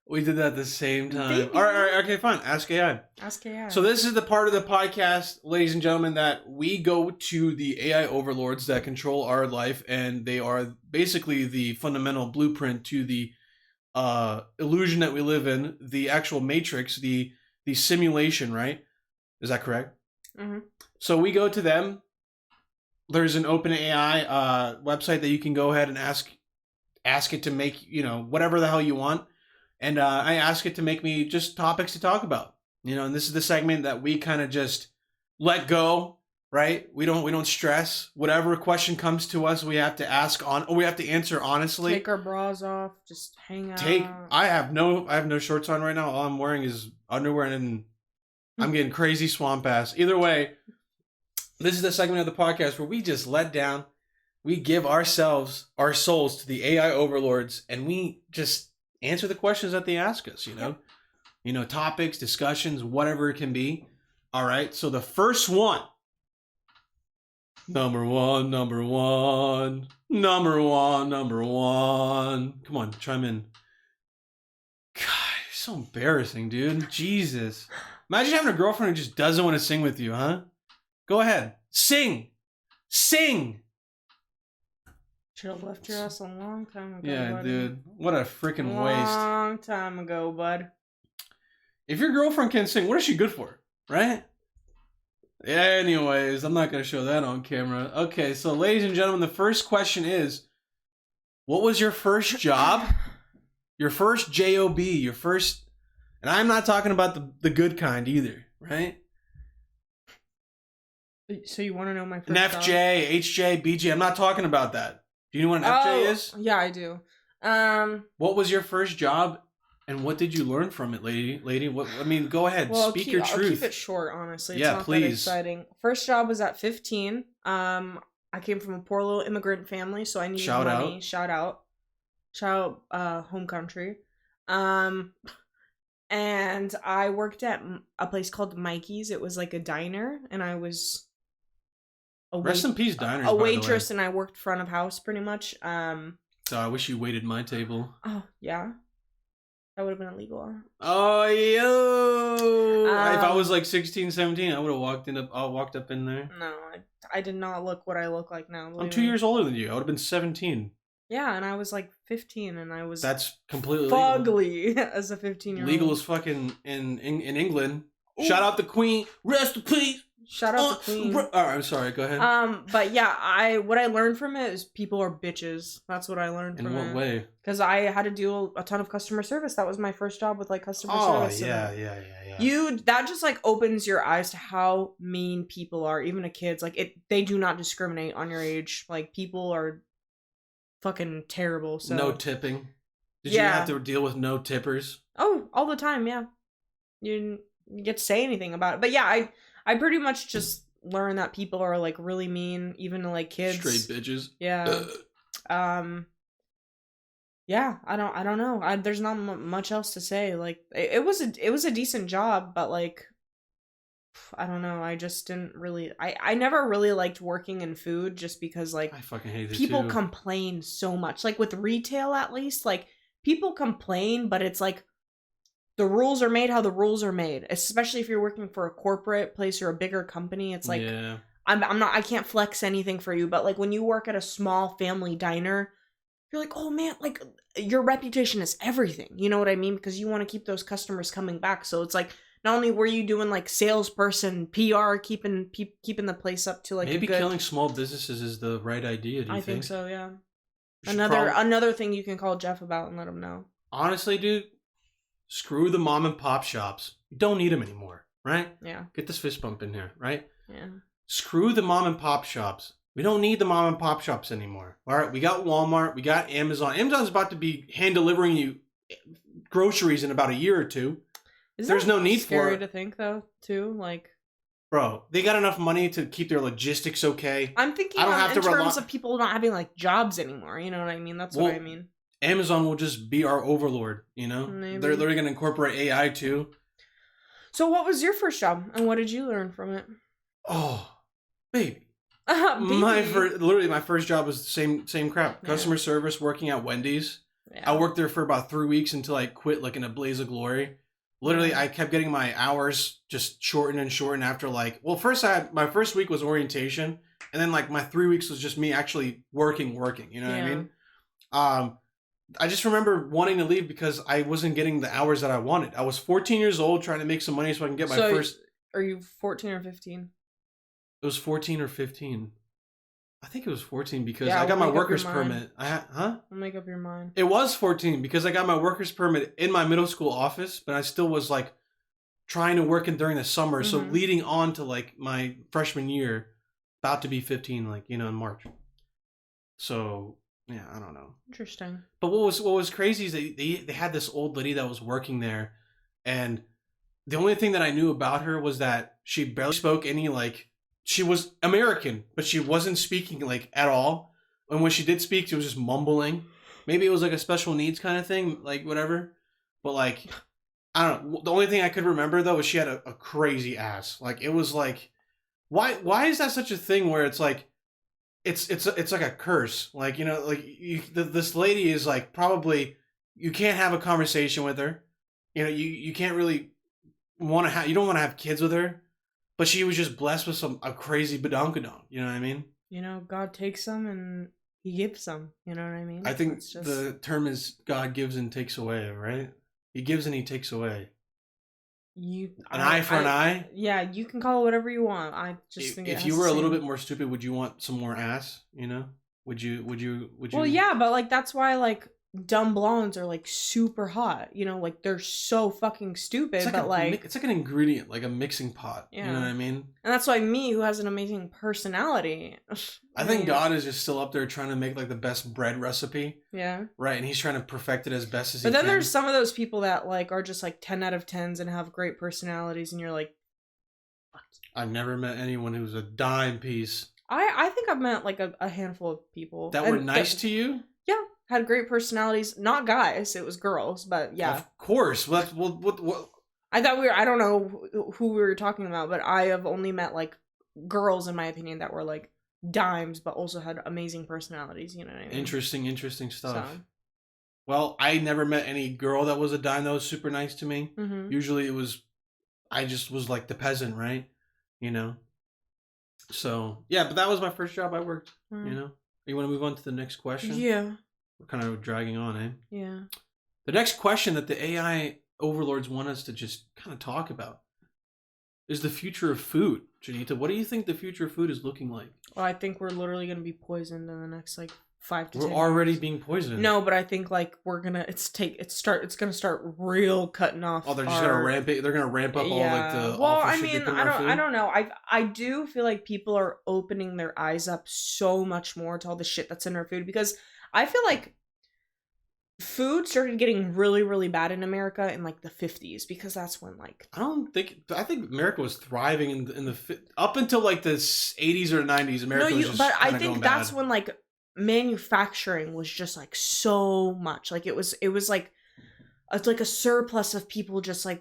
We did that at the same time. All right, okay, fine. Ask AI. Ask AI. So this is the part of the podcast, ladies and gentlemen, that we go to the AI overlords that control our life, and they are basically the fundamental blueprint to the illusion that we live in, the actual matrix, the simulation, right? Is that correct? Mm-hmm. So we go to them. There's an OpenAI website that you can go ahead and ask it to make, whatever the hell you want. And I ask it to make me just topics to talk about, and this is the segment that we kind of just let go, right? We don't stress. Whatever question comes to us, we have to we have to answer honestly. Take our bras off, just hang out. I have no shorts on right now. All I'm wearing is underwear, and I'm getting crazy swamp ass. Either way, this is the segment of the podcast where we just let down. We give our souls to the AI overlords, and we just answer the questions that they ask us, topics, discussions, whatever it can be. All right. So the first one, number one. Come on, chime in. God, you're so embarrassing, dude. Jesus. Imagine having a girlfriend who just doesn't want to sing with you, huh? Go ahead. Sing. Should have left your ass a long time ago. Yeah, buddy. dude. What a freaking waste. Long time ago, bud. If your girlfriend can sing, what is she good for? Right? Yeah, anyways, I'm not going to show that on camera. Okay, so ladies and gentlemen, the first question is, what was your first job? Your first job, your first... And I'm not talking about the good kind either, right? So you want to know my first An FJ, HJ, BJ. I'm not talking about that. Do you know what an FJ is? Yeah, I do. What was your first job, and what did you learn from it, lady? What? I mean, go ahead. Speak your truth. I'll keep it short, honestly. It's yeah, not please. That exciting. First job was at 15. I came from a poor little immigrant family, so I needed money. Shout out, home country. And I worked at a place called Mikey's. It was like a diner, and I was rest in peace, diners. A waitress, and I worked front of house pretty much. So I wish you waited my table. Oh yeah, that would have been illegal. Oh yo! If I was like 16, 17, I would have walked up in there. No, I did not look what I look like now. I'm 2 years older than you. I would have been 17. Yeah, and I was like 15, and I was that's completely fugly legal. As a 15-year-old. Legal as fucking in England. Ooh. Shout out the Queen. Rest in peace. Shout out to Queen. All right, I'm sorry. Go ahead. But yeah, what I learned from it is people are bitches. That's what I learned from it. In what way? Because I had to do a ton of customer service. That was my first job with like customer service. Oh yeah. That just like opens your eyes to how mean people are, even to kids. Like they do not discriminate on your age. Like people are fucking terrible. So no tipping. Did you have to deal with no tippers? Oh, all the time. Yeah, you get to say anything about it. But yeah, I pretty much just learned that people are like really mean, even to like kids. Straight bitches. Yeah. Yeah, I don't know. There's not much else to say. Like it was a decent job, but like I don't know. I just didn't really. I never really liked working in food just because like I fucking hate it people too. complain so much. Like with retail, at least, like people complain, but it's like the rules are made how the rules are made. Especially if you're working for a corporate place or a bigger company, it's like I'm not. I can't flex anything for you. But like when you work at a small family diner, you're like, oh man, like your reputation is everything. You know what I mean? Because you want to keep those customers coming back. So it's like not only were you doing like salesperson, PR, keeping the place up to like maybe killing small businesses is the right idea. Do you think? I think so. Yeah. Another thing you can call Jeff about and let him know. Honestly, dude, screw the mom and pop shops. You don't need them anymore, right? Yeah. Get this fist bump in here, right? Yeah. Screw the mom and pop shops. We don't need the mom and pop shops anymore. All right, we got Walmart, we got Amazon. Amazon's about to be hand delivering you groceries in about a year or two. There's no need for it. Scary to think though, too. Like, bro, they got enough money to keep their logistics okay. I'm thinking in terms of people not having like jobs anymore. You know what I mean? That's what I mean. Amazon will just be our overlord. You know, maybe. They're going to incorporate AI too. So, what was your first job, and what did you learn from it? Oh, baby. My first job was the same crap. Customer service, working at Wendy's. Yeah. I worked there for about 3 weeks until I quit like in a blaze of glory. Literally, I kept getting my hours just shortened and shortened after like, well, my first week was orientation, and then like my 3 weeks was just me actually working. You know what I mean? I just remember wanting to leave because I wasn't getting the hours that I wanted. I was 14 years old trying to make some money so I can get my first. Are you 14 or 15? It was 14 or 15. I think it was 14 because I got my worker's permit. I'll make up your mind. It was 14 because I got my worker's permit in my middle school office, but I still was like trying to work during the summer. Mm-hmm. So leading on to like my freshman year, about to be 15, like, you know, in March. So yeah, I don't know. Interesting. But what was crazy is they had this old lady that was working there, and the only thing that I knew about her was that she barely spoke any like. She was American, but she wasn't speaking like at all. And when she did speak, she was just mumbling. Maybe it was like a special needs kind of thing, like whatever. But like, I don't know. The only thing I could remember though was she had a crazy ass. Like it was like, why is that such a thing where it's like, it's like a curse. Like, you know, like this lady is like probably you can't have a conversation with her. You know, you can't really want to have. You don't want to have kids with her. But she was just blessed with a crazy badonkadonk. You know what I mean? You know, God takes them and he gives them. You know what I mean? I think the term is God gives and takes away, right? He gives and he takes away. An eye for an eye? Yeah, you can call it whatever you want. I just think if you were a little bit more stupid, would you want some more ass? You know? Would you? Well, yeah, but like that's why like dumb blondes are like super hot, you know, like they're so fucking stupid, it's like an ingredient, like a mixing pot. Yeah. You know what I mean? And that's why me, who has an amazing personality, I think God is just still up there trying to make like the best bread recipe. Yeah. Right, and he's trying to perfect it as best as he can. But then there's some of those people that like are just like 10 out of 10s and have great personalities, and you're like, fuck. I've never met anyone who's a dime piece. I think I've met like a handful of people that were nice to you. Yeah. Had great personalities. Not guys, it was girls, but yeah. Of course. What? I thought I don't know who we were talking about, but I have only met like girls, in my opinion, that were like dimes, but also had amazing personalities, you know what I mean? Interesting stuff. So. Well, I never met any girl that was a dime that was super nice to me. Mm-hmm. Usually I just was like the peasant, right? You know? So, yeah, but that was my first job I worked, you know? You want to move on to the next question? Yeah. We're kind of dragging on, eh? Yeah. The next question that the AI overlords want us to just kind of talk about. is the future of food, Dzenita? What do you think the future of food is looking like? Well, I think we're literally gonna be poisoned in the next like 5 to 10 We're already years. being poisoned. No, but I think like we're gonna it's gonna start real cutting off. Oh, they're just gonna ramp it. They're gonna ramp up all like the. Well, awful I shit they mean, put in our food. I don't know. I do feel like people are opening their eyes up so much more to all the shit that's in our food, because I feel like food started getting really, really bad in America in like the 50s, because that's when like I think America was thriving up until like the 80s or 90s. America was just but I think going that's bad. when like manufacturing was just like so much. Like it was like it's like a surplus of people just like,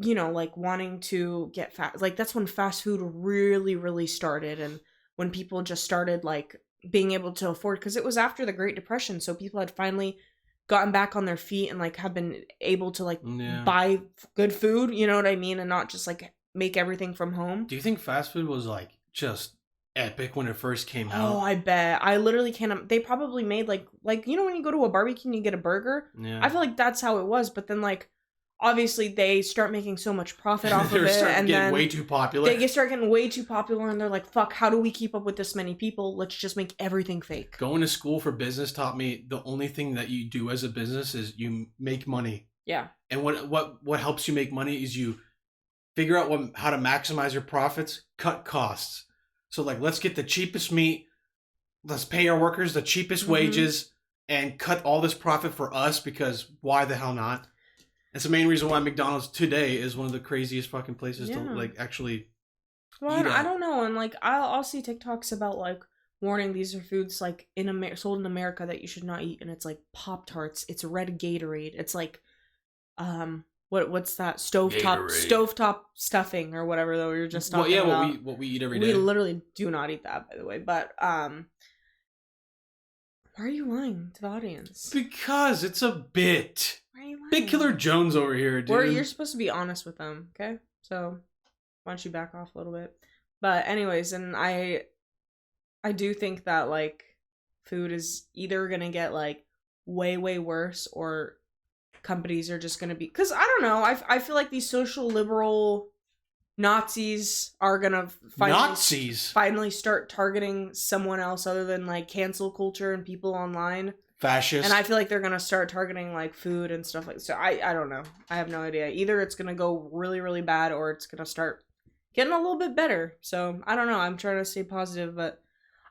you know, like wanting to get fat. Like that's when fast food really, really started, and when people just started like being able to afford, because it was after the Great Depression, so people had finally gotten back on their feet and like have been able to like buy good food, you know what I mean, and not just like make everything from home. Do you think fast food was like just epic when it first came out? Oh, I bet. I literally can't. They probably made like you know when you go to a barbecue and you get a burger. Yeah. I feel like that's how it was. But then like obviously they start making so much profit off of it, and then way too popular. They start getting way too popular, and they're like, "Fuck! How do we keep up with this many people? Let's just make everything fake." Going to school for business taught me the only thing that you do as a business is you make money. Yeah. And what helps you make money is you figure out how to maximize your profits, cut costs. So like, let's get the cheapest meat, let's pay our workers the cheapest wages, and cut all this profit for us, because why the hell not? It's the main reason why McDonald's today is one of the craziest fucking places to like actually. Well, I don't know, and like I'll see TikToks about like warning these are foods like sold in America that you should not eat, and it's like Pop-Tarts, it's red Gatorade, it's like what's that stovetop stuffing or whatever that we were just talking about. What we eat every day. We literally do not eat that, by the way. But why are you lying to the audience? Because it's a bit. Why are you lying? Big Killer Jones over here, dude. You're supposed to be honest with them, okay? So why don't you back off a little bit? But anyways, and I do think that like food is either gonna get like way, way worse, or companies are just gonna be, because I don't know, I feel like these social liberal Nazis are gonna finally start targeting someone else other than like cancel culture and people online. Fascist. And I feel like they're gonna start targeting like food and stuff like. So I don't know. I have no idea. Either it's gonna go really, really bad, or it's gonna start getting a little bit better. So I don't know. I'm trying to stay positive, but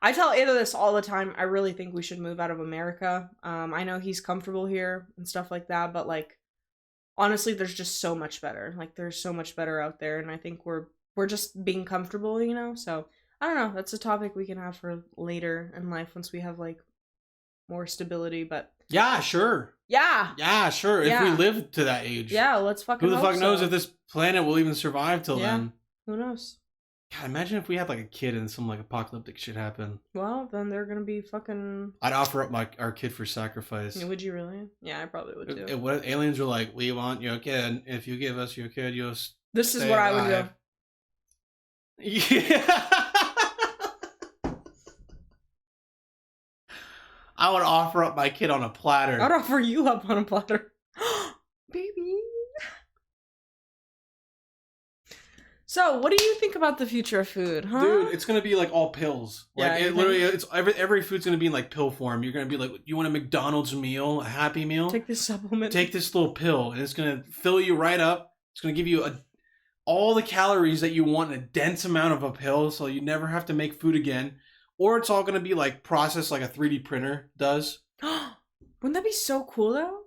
I tell Ada this all the time. I really think we should move out of America. I know he's comfortable here and stuff like that, but like honestly, there's just so much better. Like there's so much better out there, and I think we're just being comfortable, you know. So I don't know. That's a topic we can have for later in life once we have like more stability. But yeah, sure. Yeah, sure. Yeah. If we live to that age. Yeah, let's fucking. Who the fuck knows if this planet will even survive till then? Who knows? God, imagine if we had like a kid and some like apocalyptic shit happened. Well, then they're gonna be fucking. I'd offer up our kid for sacrifice. Would you really? Yeah, I probably would too. What aliens are like, we want your kid. If you give us your kid, you'll. This is what I would do. Yeah. I would offer up my kid on a platter. I'd offer you up on a platter. Baby. So, what do you think about the future of food, huh? Dude, it's gonna be like all pills. Like Yeah, it's every food's gonna be in like pill form. You're gonna be like, you want a McDonald's meal, a Happy Meal? Take this supplement. Take this little pill, and it's gonna fill you right up. It's gonna give you all the calories that you want in a dense amount of a pill, so you never have to make food again. Or it's all gonna be like processed like a 3D printer does. Wouldn't that be so cool though?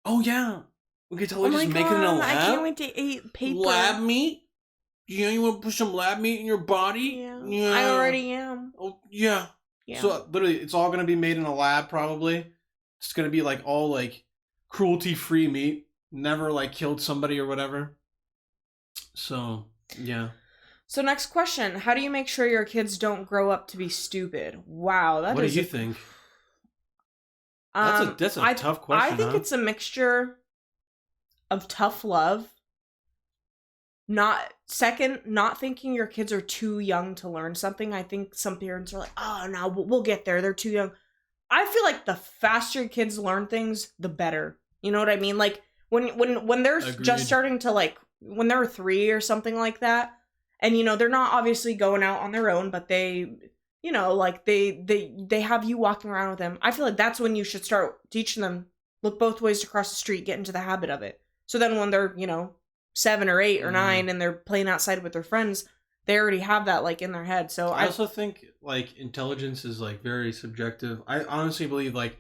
Oh yeah, we could totally just make it in a lab. I can't wait to eat paper. Lab meat. You want to put some lab meat in your body? Yeah. I already am. Oh, yeah. So, literally, it's all going to be made in a lab, probably. It's going to be, like, all, like, cruelty-free meat. Never, like, killed somebody or whatever. So, yeah. So, next question. How do you make sure your kids don't grow up to be stupid? Wow. What do you think? That's a tough question, I think it's a mixture of tough love. Not thinking your kids are too young to learn something. I think some parents are like, oh no, we'll get there, they're too young. I feel like the faster your kids learn things, the better. You know what I mean? Like when they're Agreed. just starting to like, when they're 3 or something like that, And, you know, they're not obviously going out on their own, but they, you know, like they have you walking around with them. I feel like that's when you should start teaching them, look both ways to cross the street, get into the habit of it. So then when they're, you know, 7 or 8 or 9 and they're playing outside with their friends, they already have that like in their head. So I also think like intelligence is like very subjective. I honestly believe like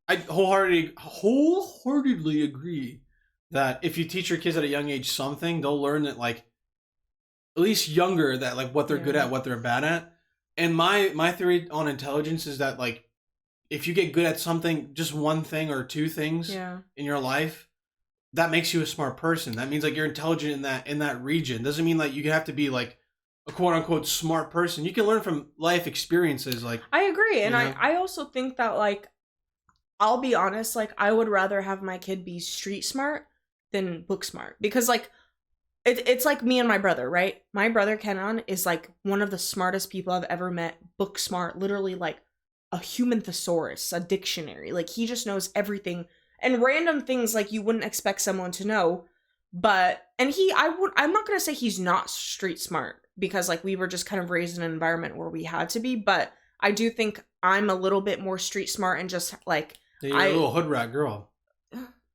I wholeheartedly agree that if you teach your kids at a young age something, they'll learn that like at least younger that like what they're good at, what they're bad at. And my theory on intelligence is that like if you get good at something, just one thing or two things in your life, that makes you a smart person. That means like you're intelligent in that region. Doesn't mean like you have to be like a quote unquote smart person. You can learn from life experiences. Like I agree, and I also think that like I'll be honest, like I would rather have my kid be street smart than book smart, because like it's like me and my brother, right? My brother Kenan is like one of the smartest people I've ever met. Book smart, literally like a human thesaurus, a dictionary. Like he just knows everything and random things like you wouldn't expect someone to know. But and I'm not gonna say he's not street smart, because like we were just kind of raised in an environment where we had to be, but I do think I'm a little bit more street smart and just like you're a little hood rat girl.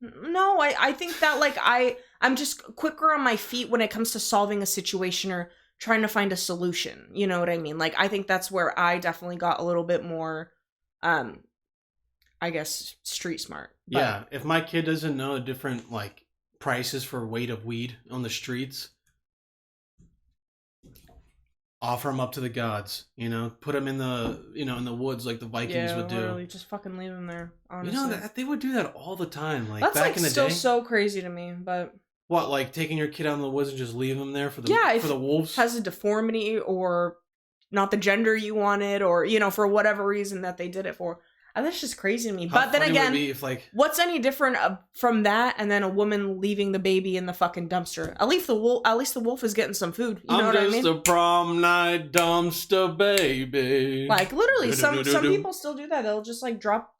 No, I think that like I'm just quicker on my feet when it comes to solving a situation or trying to find a solution. You know what I mean? Like I think that's where I definitely got a little bit more I guess street smart. But yeah, if my kid doesn't know different like prices for weight of weed on the streets, offer them up to the gods, you know, put them in the, you know, in the woods like the Vikings would do. Literally, just fucking leave them there, honestly. You know, that they would do that all the time. Like that's back like in the still day. so crazy to me, but what, like taking your kid out in the woods and just leave them there for the for the wolves? Has a deformity or not the gender you wanted, or you know, for whatever reason that they did it for. That's just crazy to me. But then again, if, like, what's any different from that and then a woman leaving the baby in the fucking dumpster? At least the wolf is getting some food. You know what I mean? I'm just a prom night dumpster baby. Like literally, some people still do that. They'll just like drop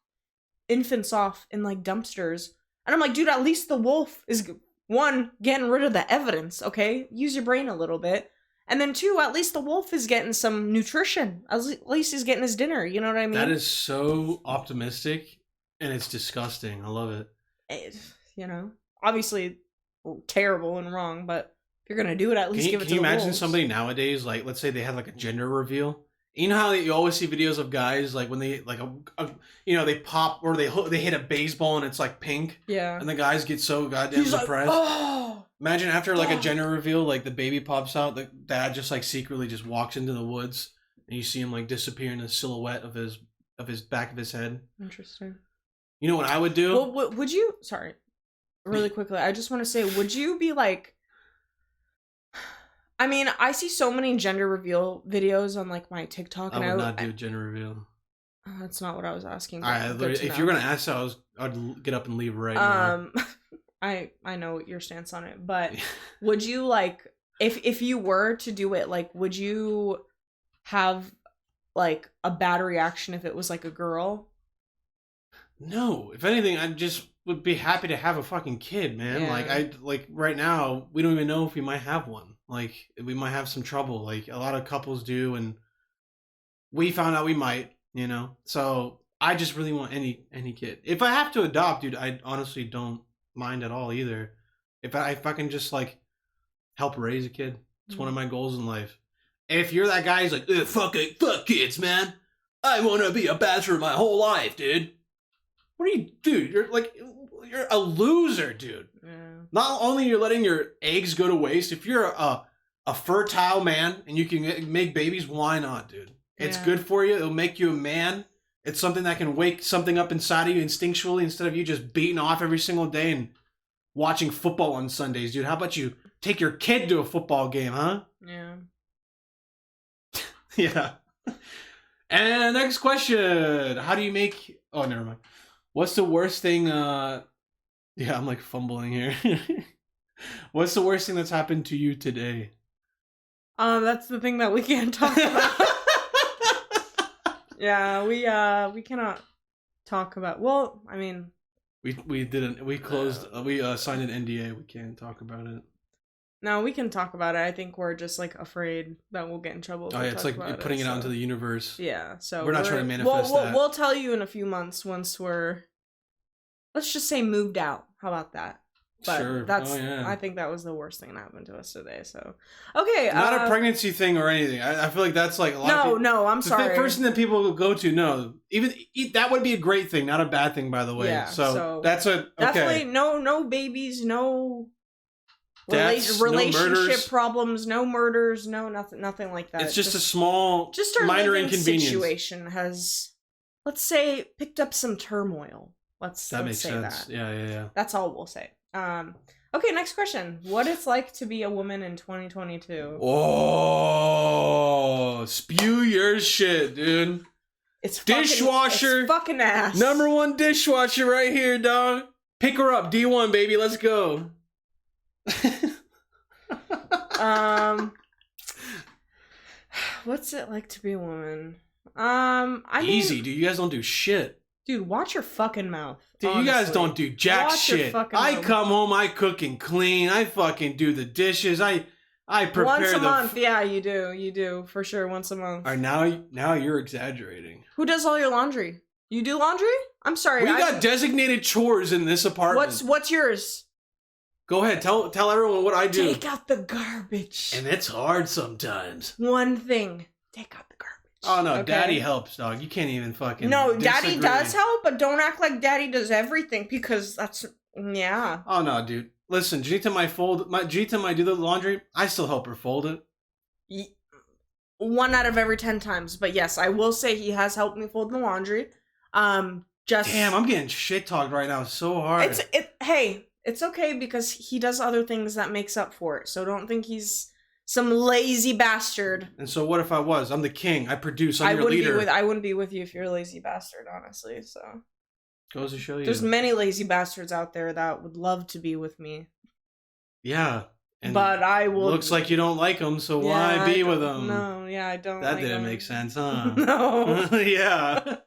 infants off in like dumpsters, and I'm like, dude, at least the wolf is one getting rid of the evidence. Okay, use your brain a little bit. And then 2, at least the wolf is getting some nutrition. At least he's getting his dinner. You know what I mean? That is so optimistic, and it's disgusting. I love it. You know, obviously terrible and wrong, but if you're gonna do it, at least give it to the wolves. Can you imagine somebody nowadays, like, let's say they had like a gender reveal? You know how you always see videos of guys like when they like you know, they pop or they hit a baseball and it's like pink. Yeah. And the guys get so goddamn depressed. Like, oh. Imagine after like a gender reveal, like the baby pops out, the dad just like secretly just walks into the woods, and you see him like disappear in the silhouette of his back of his head. Interesting. You know what I would do? Well, would you? Sorry, really quickly. I just want to say, would you be like? I mean, I see so many gender reveal videos on like my TikTok. I would not do a gender reveal. That's not what I was asking. If you're gonna ask that, I'd get up and leave right now. I know your stance on it, but would you like if you were to do it, like would you have like a bad reaction if it was like a girl? No. If anything, I just would be happy to have a fucking kid, man. Yeah. Like right now, we don't even know if we might have one. Like we might have some trouble, like a lot of couples do, and we found out we might, you know. So I just really want any kid. If I have to adopt, dude, I honestly don't mind at all either. If I can just like help raise a kid, it's one of my goals in life. And if you're that guy who's like, fuck kids, man, I want to be a bachelor my whole life, dude. What are you, dude? You're a loser, dude. Yeah. Not only you're letting your eggs go to waste, if you're a fertile man and you can make babies, why not, dude? It's good for you. It'll make you a man. It's something that can wake something up inside of you instinctually instead of you just beating off every single day and watching football on Sundays, dude. How about you take your kid to a football game, huh? Yeah. Yeah. And next question. How do you make... Oh, never mind. What's the worst thing... Yeah, I'm like fumbling here. What's the worst thing that's happened to you today? That's the thing that we can't talk about. Yeah, we cannot talk about. Well, I mean, we didn't. We closed. We signed an NDA. We can't talk about it. No, we can talk about it. I think we're just like afraid that we'll get in trouble. Oh yeah, it's like putting it out into the universe. Yeah, so we're not trying to manifest that. We'll tell you in a few months once we're, let's just say, moved out. How about that? But sure. That's. I think that was the worst thing that happened to us today. So, okay. Not a pregnancy thing or anything. I feel like that's like a lot. No, no. I'm sorry. The first thing that people will go to. No, even that would be a great thing, not a bad thing, by the way. Yeah. So that's a okay. Definitely no babies, no deaths, relationship no problems, no murders, no nothing like that. It's just a small, just our minor inconvenience. Situation has, let's say, picked up some turmoil. Let's say sense. That. Yeah. That's all we'll say. Okay, next question. What it's like to be a woman in 2022? Oh, spew your shit, dude. It's dishwasher. It's fucking ass. Number 1 dishwasher right here, dog. Pick her up, D1, baby. Let's go. What's it like to be a woman? Easy, dude. You guys don't do shit. Dude, watch your fucking mouth. Dude, honestly. You guys don't do jack shit. I come home, I cook and clean. I fucking do the dishes. I prepare once a month. Yeah, you do for sure. Once a month. All right, now you're exaggerating. Who does all your laundry? You do laundry? I'm sorry. We got designated chores in this apartment. What's yours? Go ahead, tell everyone what I do. Take out the garbage. And it's hard sometimes. One thing. Take out the garbage. Oh no, okay. Daddy helps, dog. You can't even fucking disagree. Daddy does help, but don't act like Daddy does everything because that's yeah. Oh no, dude. Listen, Dzenita might do the laundry. I still help her fold it. 1 out of every 10 times, but yes, I will say he has helped me fold the laundry. Damn, I'm getting shit talked right now so hard. Hey, it's okay because he does other things that makes up for it. So don't think he's some lazy bastard. And so what if I was? I'm the king. I produce. I'm your leader. I wouldn't be with you if you're a lazy bastard, honestly. So goes to show you. There's many lazy bastards out there that would love to be with me. Yeah. But I will. Looks like you don't like them, so why be with them? No, yeah, I don't. That didn't make sense, huh? No. Yeah.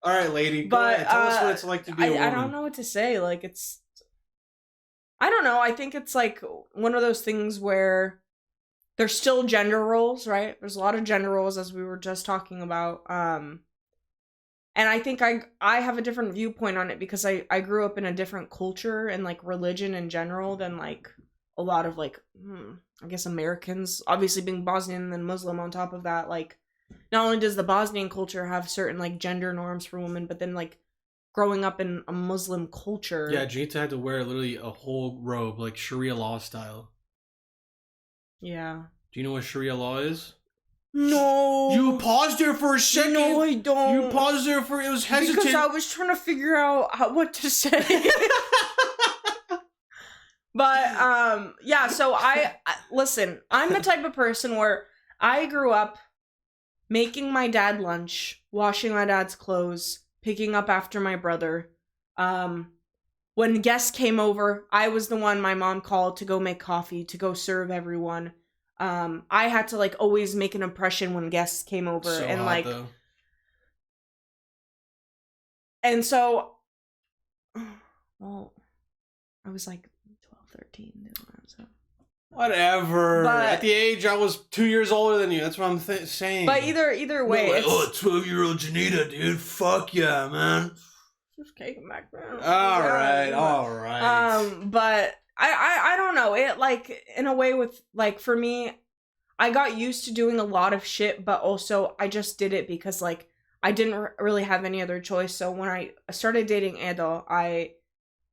All right, lady. Go ahead. Tell us what it's like to be a woman. I don't know what to say. Like, it's. I don't know. I think it's like one of those things where there's still gender roles, right? There's a lot of gender roles, as we were just talking about. And I think I have a different viewpoint on it because I grew up in a different culture and like religion in general than like a lot of like, I guess Americans, obviously being Bosnian and Muslim on top of that. Like, not only does the Bosnian culture have certain like gender norms for women, but then like growing up in a Muslim culture. Yeah, Dzenita had to wear literally a whole robe, like Sharia law style. Yeah. Do you know what Sharia law is? No. You paused there for a second. No, I don't. You paused there for it was hesitant. Because I was trying to figure out what to say. But yeah, so I listen, I'm the type of person where I grew up making my dad lunch, washing my dad's clothes, picking up after my brother. When guests came over, I was the one my mom called to go make coffee, to go serve everyone. I had to like always make an impression when guests came over, so and hot, like though. And so well, I was like 12, 13 doing that, so whatever. But at the age I was 2 years older than you. That's what I'm saying. But either way, like, 12-year-old Dzenita, dude. Fuck yeah, man. Just taking back then. All right. But I don't know. It like in a way with like for me, I got used to doing a lot of shit, but also I just did it because like I didn't really have any other choice. So when I started dating Edo, I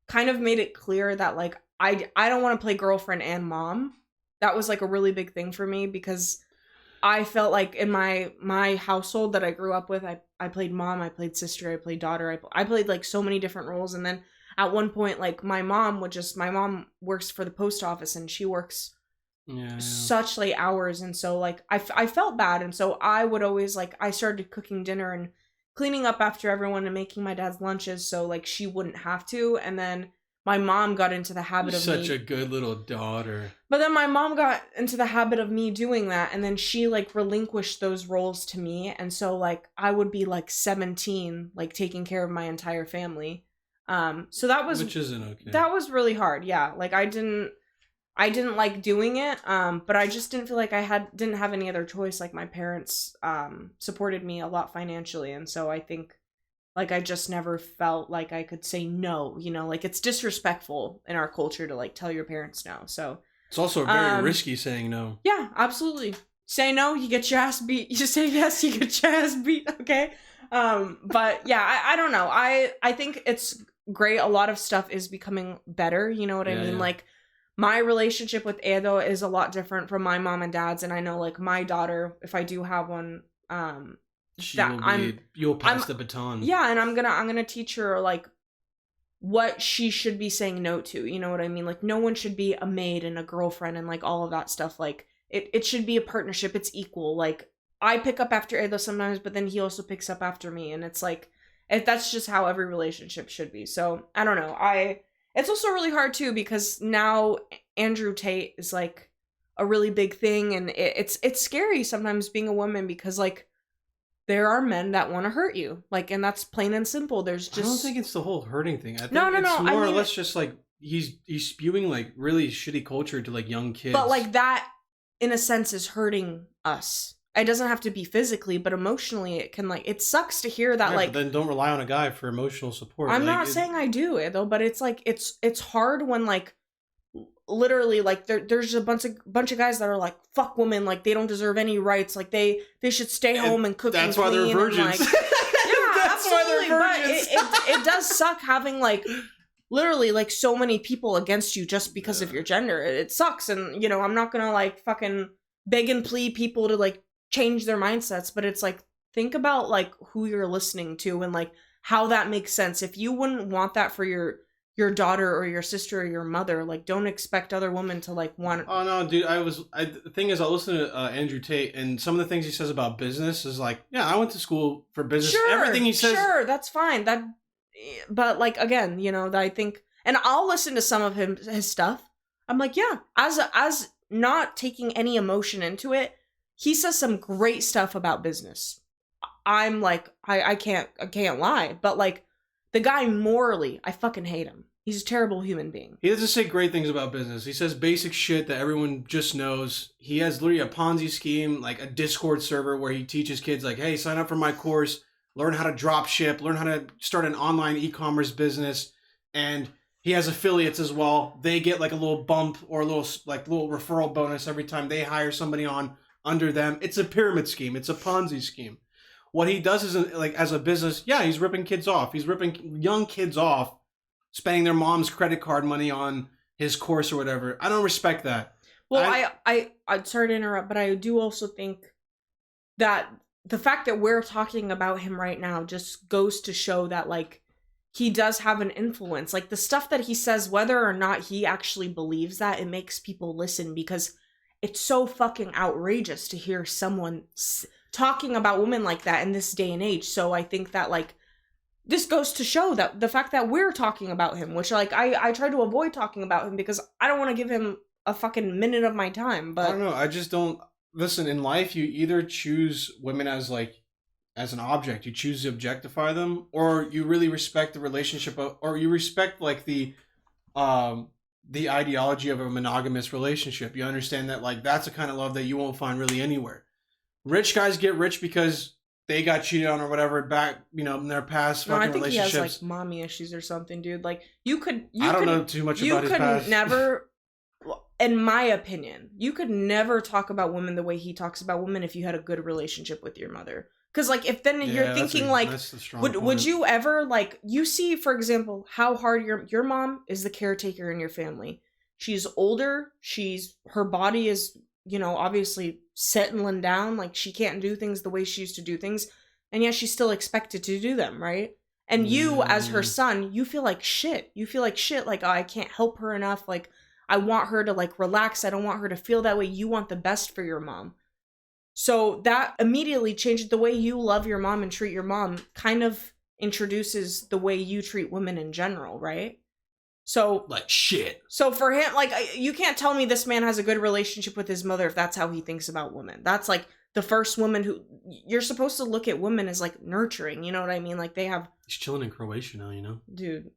kind of made it clear that like I don't want to play girlfriend and mom. That was like a really big thing for me because I felt like in my household that I grew up with, I played mom, I played sister, I played daughter, I played like so many different roles. And then at one point, like my mom works for the post office and she works such late hours. And so like I felt bad. And so I would always like, I started cooking dinner and cleaning up after everyone and making my dad's lunches so like she wouldn't have to. And then my mom got into the habit of such a good little daughter. But then my mom got into the habit of me doing that, and then she like relinquished those roles to me, and so like I would be like 17, like taking care of my entire family. So that was, which isn't okay. That was really hard. Yeah, like I didn't I didn't like doing it, but I just didn't feel like didn't have any other choice. Like my parents supported me a lot financially, and so I think like I just never felt like I could say no, you know, like it's disrespectful in our culture to like tell your parents no. So it's also very risky saying no. Yeah, absolutely. Say no, you get your ass beat. You say yes, you get your ass beat. Okay. But yeah, I don't know. I think it's great. A lot of stuff is becoming better. You know what I mean? Yeah. Like my relationship with Edo is a lot different from my mom and dad's. And I know like my daughter, if I do have one, you'll pass the baton. Yeah. And I'm going to teach her like what she should be saying no to. You know what I mean? Like no one should be a maid and a girlfriend and like all of that stuff. Like it should be a partnership. It's equal. Like I pick up after Edo sometimes, but then he also picks up after me. And it's like, that's just how every relationship should be. So I don't know. It's also really hard too, because now Andrew Tate is like a really big thing. And it's scary sometimes being a woman, because like there are men that want to hurt you. Like, and that's plain and simple. There's just, I don't think it's the whole hurting thing. I think no. It's more or less just like he's spewing like really shitty culture to like young kids. But like that in a sense is hurting us. It doesn't have to be physically, but emotionally it can, like, it sucks to hear that, like... But then don't rely on a guy for emotional support. I'm not saying I do it, though, but it's, like, it's hard when, like, literally, like, there's a bunch of guys that are, like, fuck women, like, they don't deserve any rights, like, they should stay home and cook and clean. That's why they're virgins. And, like, yeah, that's absolutely, why they're virgins. But it does suck having, like... literally like so many people against you just because of your gender. It sucks, and you know, I'm not gonna like fucking beg and plead people to like change their mindsets, but it's like, think about like who you're listening to and like how that makes sense. If you wouldn't want that for your daughter or your sister or your mother, like don't expect other women to like want. Oh no, dude, the thing is, I listen to Andrew Tate, and some of the things he says about business is like, yeah, I went to school for business. Sure, everything he says, sure, that's fine. But like, again, you know, I think, and I'll listen to some of his stuff. I'm like, yeah, as not taking any emotion into it, he says some great stuff about business. I'm like, I can't lie, but like the guy morally, I fucking hate him. He's a terrible human being. He doesn't say great things about business. He says basic shit that everyone just knows. He has literally a Ponzi scheme, like a Discord server where he teaches kids like, hey, sign up for my course. Learn how to drop ship, learn how to start an online e-commerce business, and he has affiliates as well. They get like a little bump or a little referral bonus every time they hire somebody on under them. It's a pyramid scheme. It's a Ponzi scheme. What he does is like as a business, yeah, he's ripping kids off. He's ripping young kids off, spending their mom's credit card money on his course or whatever. I don't respect that. Well, I'm sorry to interrupt, but I do also think that the fact that we're talking about him right now just goes to show that, like, he does have an influence. Like, the stuff that he says, whether or not he actually believes that, it makes people listen, because it's so fucking outrageous to hear someone talking about women like that in this day and age. So I think that, like, this goes to show that the fact that we're talking about him, which, like, I try to avoid talking about him because I don't want to give him a fucking minute of my time, but... I don't know, I just don't... Listen, in life, you either choose women as an object, you choose to objectify them, or you really respect the relationship, or you respect like the ideology of a monogamous relationship. You understand that like that's a kind of love that you won't find really anywhere. Rich guys get rich because they got cheated on or whatever back, you know, in their past fucking relationships. He has like mommy issues or something, dude. Like I don't know too much about his past. You could never. In my opinion, you could never talk about women the way he talks about women if you had a good relationship with your mother. Because, like, if then you're thinking, like, would you ever, like, you see, for example, how hard your mom is the caretaker in your family. She's older. Her body is, you know, obviously settling down. Like, she can't do things the way she used to do things. And yet she's still expected to do them, right? And you, as her son, you feel like shit. You feel like shit, like, oh, I can't help her enough, like, I want her to like relax. I don't want her to feel that way. You want the best for your mom. So that immediately changes the way you love your mom and treat your mom, kind of introduces the way you treat women in general, right? So like shit. So for him, like, you can't tell me this man has a good relationship with his mother if that's how he thinks about women. That's like the first woman who you're supposed to look at women as like nurturing. You know what I mean? Like they have. He's chilling in Croatia now, you know? Dude.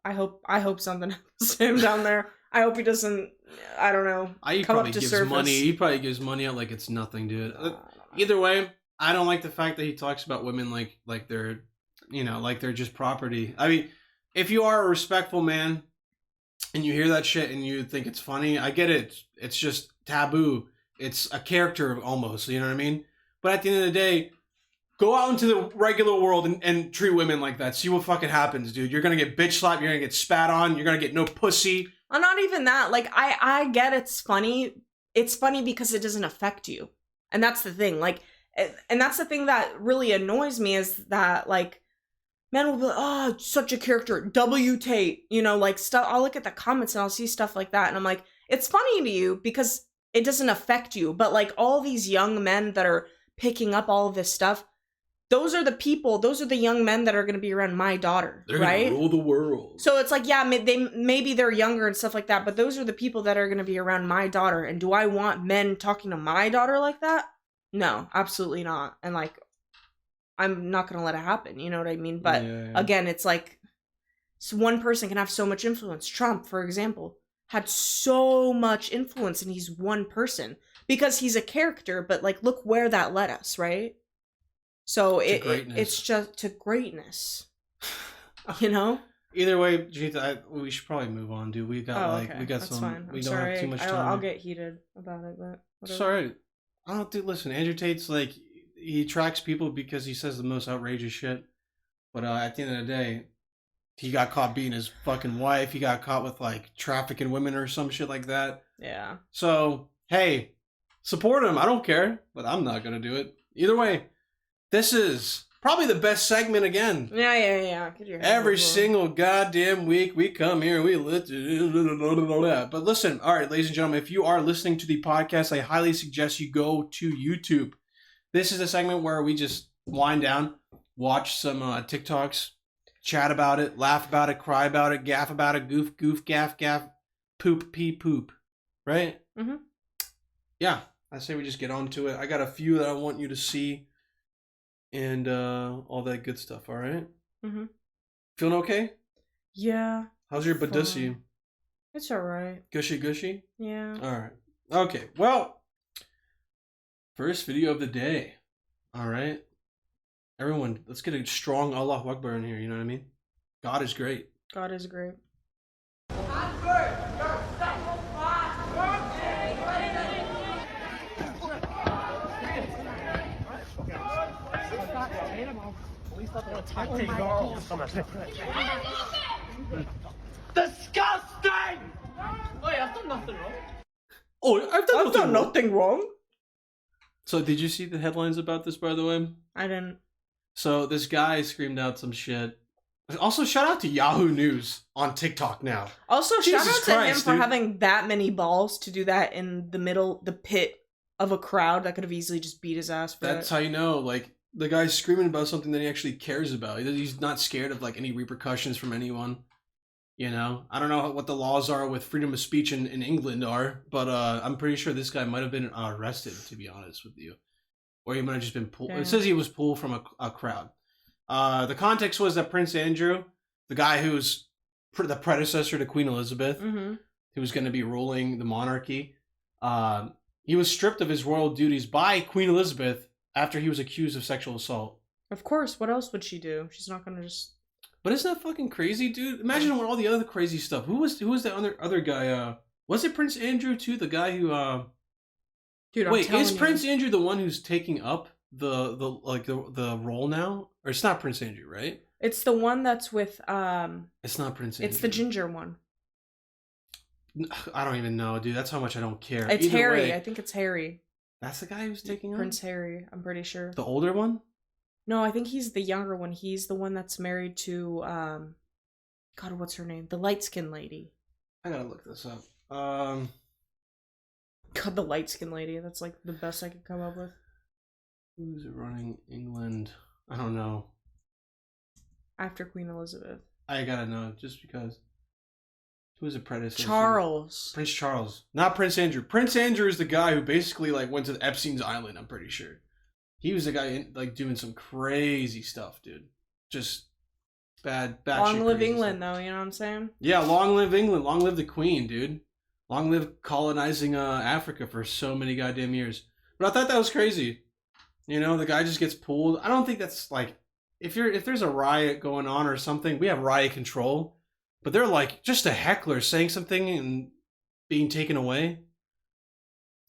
I hope something happens to him down there. I hope he doesn't. I don't know. He come probably up to gives surface. money. He probably gives money out like it's nothing, dude. Either way, I don't like the fact that he talks about women like they're, like they're just property. I mean, if you are a respectful man and you hear that shit and you think it's funny, I get it. It's just taboo. It's a character almost, you know what I mean? But at the end of the day, go out into the regular world and treat women like that. See what fucking happens, dude. You're gonna get bitch slapped. You're gonna get spat on. You're gonna get no pussy. Not even that. Like, I get it's funny. It's funny because it doesn't affect you. And that's the thing. Like, and that's the thing that really annoys me is that, like, men will be like, oh, such a character. W Tate. Like, stuff. I'll look at the comments and I'll see stuff like that. And I'm like, it's funny to you because it doesn't affect you. But, like, all these young men that are picking up all of this stuff, those are the young men that are going to be around my daughter, They're right? They're going to rule the world. So it's like, yeah, maybe they're younger and stuff like that, but those are the people that are going to be around my daughter. And do I want men talking to my daughter like that? No, absolutely not. And, like, I'm not going to let it happen, you know what I mean? But again, it's like, one person can have so much influence. Trump, for example, had so much influence and he's one person because he's a character, but, like, look where that led us, right? So it's just to greatness, Either way, Dzenita, we should probably move on, dude. We got okay. we got That's some. fine. We I'm don't sorry. have too much time. I'll get heated about it, but whatever. Sorry, I don't think. Listen, Andrew Tate's like he attracts people because he says the most outrageous shit. But at the end of the day, he got caught beating his fucking wife. He got caught with like trafficking women or some shit like that. Yeah. So hey, support him. I don't care, but I'm not gonna do it. Either way, this is probably the best segment again. Yeah. Every single goddamn week we come here and we but listen, all right, ladies and gentlemen, if you are listening to the podcast, I highly suggest you go to YouTube. This is a segment where we just wind down, watch some TikToks, chat about it, laugh about it, cry about it, gaff about it, goof, gaff, poop, pee, poop. Right? Mm-hmm. Yeah, I say we just get on to it. I got a few that I want you to see. And all that good stuff, all right? Mm-hmm. Feeling okay? Yeah. How's your badussy? It's alright. Gushy? Yeah. Alright. Okay, well, first video of the day. Alright? Everyone, let's get a strong Allahu Akbar in here, you know what I mean? God is great. God is great. Disgusting! Wait, I've done nothing wrong. Oh, I've done nothing wrong. So, did you see the headlines about this, by the way? I didn't. So, this guy screamed out some shit. Also, shout out to Yahoo News on TikTok now. Also, Jesus shout out to Christ, him for dude. having that many balls to do that in the pit of a crowd that could have easily just beat his ass for That's it. how you know, like, the guy's screaming about something that he actually cares about. He's not scared of, like, any repercussions from anyone. You know? I don't know what the laws are with freedom of speech in England are, but I'm pretty sure this guy might have been arrested, to be honest with you. Or he might have just been pulled. Damn. It says he was pulled from a crowd. The context was that Prince Andrew, the guy who's the predecessor to Queen Elizabeth, Mm-hmm. who was going to be ruling the monarchy, he was stripped of his royal duties by Queen Elizabeth after he was accused of sexual assault. Of course, what else would she do? She's not gonna just... But isn't that fucking crazy, dude? Imagine all the other crazy stuff. Who was the other guy? Was it Prince Andrew too? The guy who Dude, wait, is Prince Andrew the one who's taking up the role now? Or it's not Prince Andrew, right? It's the one that's with It's not Prince Andrew. It's the ginger one. I don't even know, dude. That's how much I don't care. It's Either Harry. way, I think it's Harry. that's the guy who's taking up Prince Harry, I'm pretty sure. the older one. No, I think he's the younger one. He's the one that's married to God, what's her name? The light-skinned lady. I gotta look this up. God, the light-skinned lady. That's like the best I could come up with. Who's running England? I don't know. After Queen Elizabeth. I gotta know just because. Who was a predecessor? Charles. Prince Charles, not Prince Andrew. Prince Andrew is the guy who basically like went to Epstein's Island. I'm pretty sure he was the guy like doing some crazy stuff, dude. Just Bad Long shit live crazy England, stuff. though. You know what I'm saying? Yeah, long live England. Long live the Queen, dude. Long live colonizing Africa for so many goddamn years. But I thought that was crazy. You know, the guy just gets pulled. I don't think that's like if there's a riot going on or something, we have riot control. But they're like just a heckler saying something and being taken away.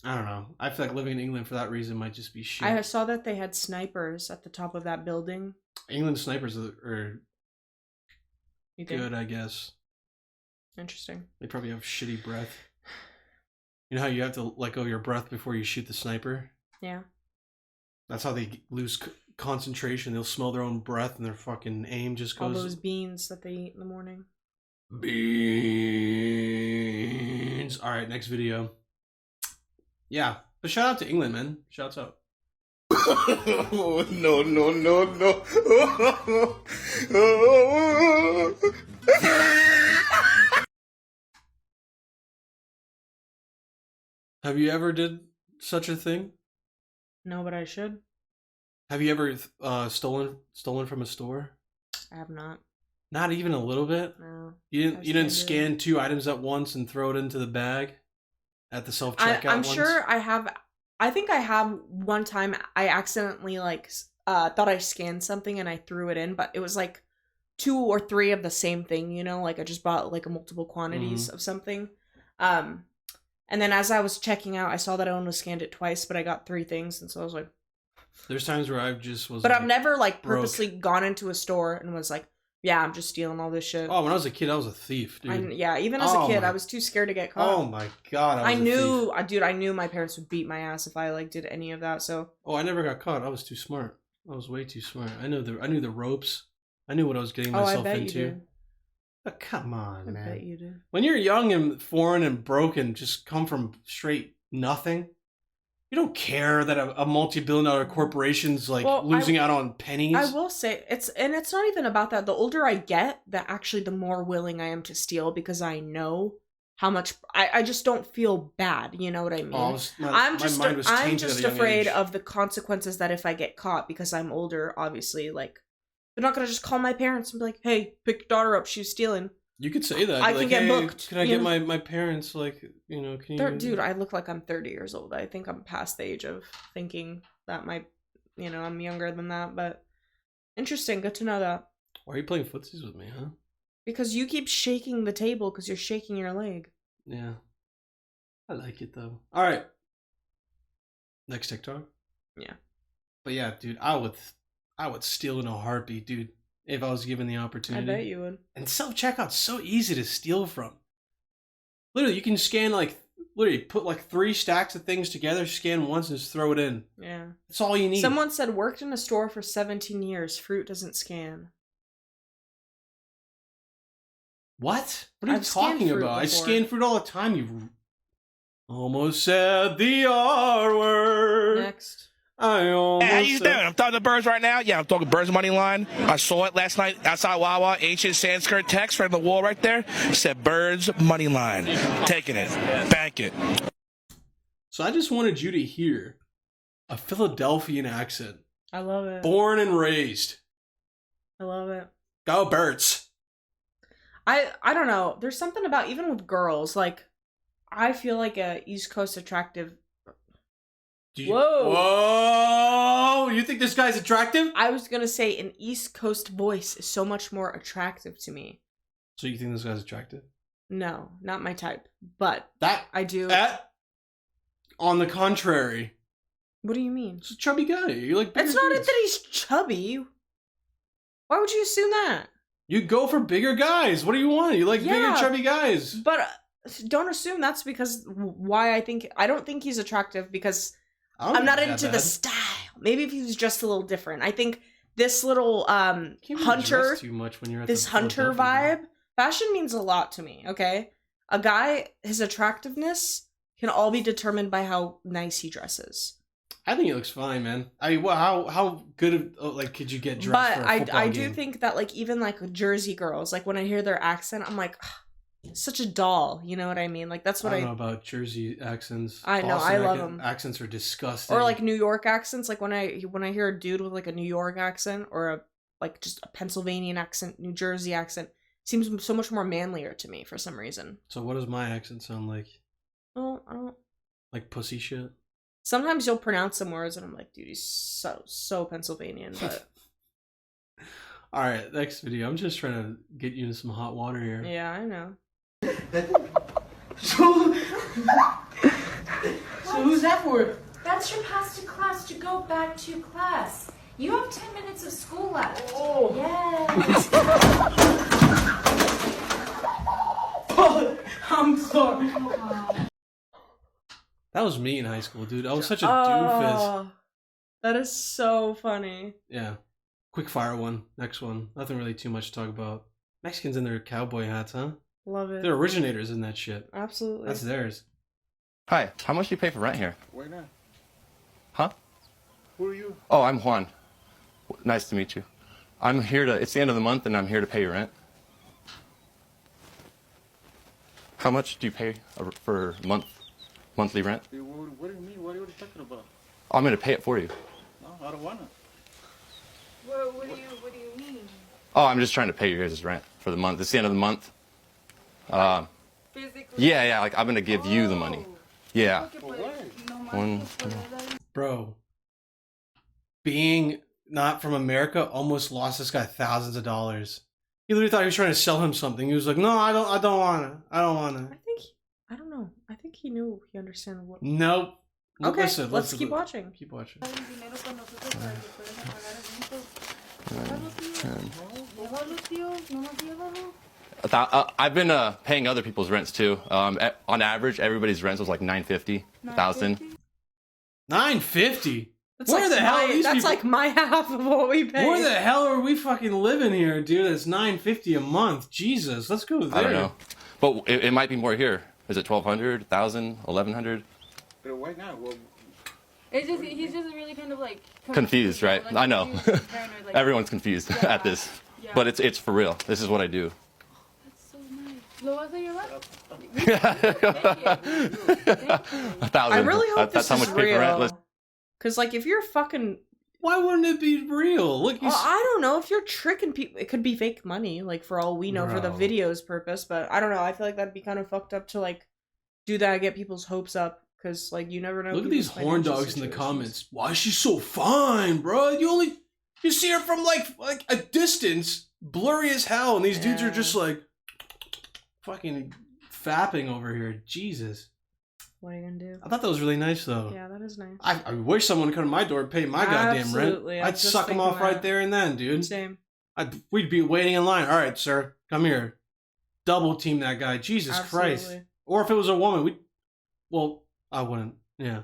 I don't know. I feel like living in England for that reason might just be shit. I saw that they had snipers at the top of that building. England snipers are You think? good, I guess. Interesting. They probably have shitty breath. You know how you have to let go of your breath before you shoot the sniper? Yeah. That's how they lose concentration. They'll smell their own breath and their fucking aim just goes... All those beans that they eat in the morning. Beans. Alright, next video. Yeah. But shout out to England, man. Shouts out. Oh, no, no, no, no. Have you ever did such a thing? No, but I should. Have you ever stolen from a store? I have not. Not even a little bit? No. You didn't scan 2 items at once and throw it into the bag at the self-checkout I'm once? sure I have. I think I have one time I accidentally thought I scanned something and I threw it in, but it was like 2 or 3 of the same thing, you know, like I just bought like multiple quantities of something. And then as I was checking out, I saw that I only scanned it twice, but I got 3 things, and so I was like, there's times where I just was but like, I've never like broke. purposely gone into a store and was like, yeah, I'm just stealing all this shit. Oh, when I was a kid, I was a thief, dude. Even as a kid, I was too scared to get caught. Oh my god, I was a knew, thief. dude, I knew my parents would beat my ass if I like did any of that. So. Oh, I never got caught. I was too smart. I was way too smart. I knew the ropes. I knew what I was getting myself I bet into. You did. But come on, man. I bet you did. When you're young and foreign and broken, just come from straight nothing. You don't care that a multi-billion-dollar corporation's like losing out on pennies. I will say it's not even about that. The older I get, the more willing I am to steal because I know how much I just don't feel bad. You know what I mean? I'm just afraid of the consequences that if I get caught because I'm older, obviously, like they're not gonna just call my parents and be like, "Hey, pick your daughter up. She's stealing." You could say that. I can get booked. Can I get my parents, like, you know, can you... Dude, I look like I'm 30 years old. I think I'm past the age of thinking that I'm younger than that, but interesting. Good to know that. Why are you playing footsies with me, huh? Because you keep shaking the table because you're shaking your leg. Yeah. I like it, though. All right. Next TikTok? Yeah. But yeah, dude, I would steal in a heartbeat, dude. If I was given the opportunity. I bet you would. And self-checkout's so easy to steal from. Literally, you can scan put like 3 stacks of things together, scan once, and just throw it in. Yeah. That's all you need. Someone said, worked in a store for 17 years. Fruit doesn't scan. What? What are you talking about? Before. I scan fruit all the time. You almost said the R word. Next. How you doing? I'm talking to Birds right now. Yeah, I'm talking Birds money line. I saw it last night outside Wawa. Ancient Sanskrit text right on the wall right there. It said Birds money line. Taking it. Bank it. So I just wanted you to hear a Philadelphian accent. I love it. Born and raised. I love it. Go Birds. I don't know. There's something about, even with girls, like, I feel like a East Coast attractive... Whoa! You think this guy's attractive? I was gonna say an East Coast voice is so much more attractive to me. So you think this guy's attractive? No, not my type. But that I do. On the contrary. What do you mean? He's a chubby guy. You like bigger It's not dudes. that he's chubby. Why would you assume that? You go for bigger guys. What do you want? You like bigger chubby guys. But don't assume that's because why I don't think he's attractive because I'm not into the style. Maybe if he was just a little different. I think this little hunter, too much when you're at this hunter vibe, fashion means a lot to me. Okay, a guy, his attractiveness can all be determined by how nice he dresses. I think he looks fine, man. I mean, how good could you get dressed? But for a football I game? do think that like even like Jersey girls, like when I hear their accent, I'm like, such a doll. You know what I mean? Like that's what I don't know about Jersey accents. I know, I love them. Accents are disgusting. Or like New York accents. Like when I hear a dude with like a New York accent or like just a Pennsylvania accent, New Jersey accent. Seems so much more manlier to me for some reason. So what does my accent sound like? Oh, I don't. Like pussy shit? Sometimes you'll pronounce some words and I'm like, dude, he's so Pennsylvanian, but. Alright, next video. I'm just trying to get you into some hot water here. Yeah, I know. So who's that for? That's your pass to class to go back to class. You have 10 minutes of school left. Oh. Yes. Oh, I'm sorry. That was me in high school, dude. I was such a doofus. That is so funny. Yeah. Quick fire one. Next one. Nothing really too much to talk about. Mexicans in their cowboy hats, huh? Love it. They're originators in that shit. Absolutely. That's theirs. Hi, how much do you pay for rent here? Why not? Huh? Who are you? Oh, I'm Juan. Nice to meet you. I'm here to, it's the end of the month and I'm here to pay your rent. How much do you pay for monthly rent? Hey, what do you mean? What are you talking about? I'm going to pay it for you. No, I don't want to. What do you mean? Oh, I'm just trying to pay your guys' rent for the month. It's the end of the month. Physically? Yeah, like I'm going to give you the money. Yeah. One. Bro. Being not from America almost lost this guy thousands of dollars. He literally thought he was trying to sell him something. He was like, no, I don't wanna. I don't know. I think he knew. He understood what. Nope. Okay, Listen, let's keep watching. Keep watching. I've been paying other people's rents too. On average, everybody's rent was like $950, $1,000. $950. That's Where like the hell are these That's people? like my half of what we pay. Where the hell are we fucking living here, dude? It's $950 a month. Jesus, let's go there. I don't know, but it might be more here. Is it 1,200, 1,000, 1,100? But why not? Well, It's just he's just really kind of like Confused, right? Like, I know. confused, paranoid, like, Everyone's confused Yeah. at this, yeah. but it's for real. This is what I do. That's so nice. Lo vas a llevar? 1,000. I really hope That's this how is much pay for rent. real. Because, like, if you're fucking... Why wouldn't it be real? Look, Well, I don't know. If you're tricking people, it could be fake money, like, for all we know, for the Bro. video's purpose. But I don't know. I feel like that'd be kind of fucked up to, like, do that, get people's hopes up. Because, like, you never know. Look at people's these horn financial dogs in the situations. comments. Why is she so fine, bro? You see her from like a distance, blurry as hell, and these dudes are Yeah. just like fucking fapping over here. Jesus. What are you gonna do? I thought that was really nice though. Yeah, that is nice. I wish someone would come to my door and pay my goddamn Absolutely. rent. I I'd was just suck them thinking off right that. there and then, dude. Same. We'd be waiting in line. All right, sir, come here. Double team that guy. Jesus Christ. Absolutely. Or if it was a woman, I wouldn't. Yeah.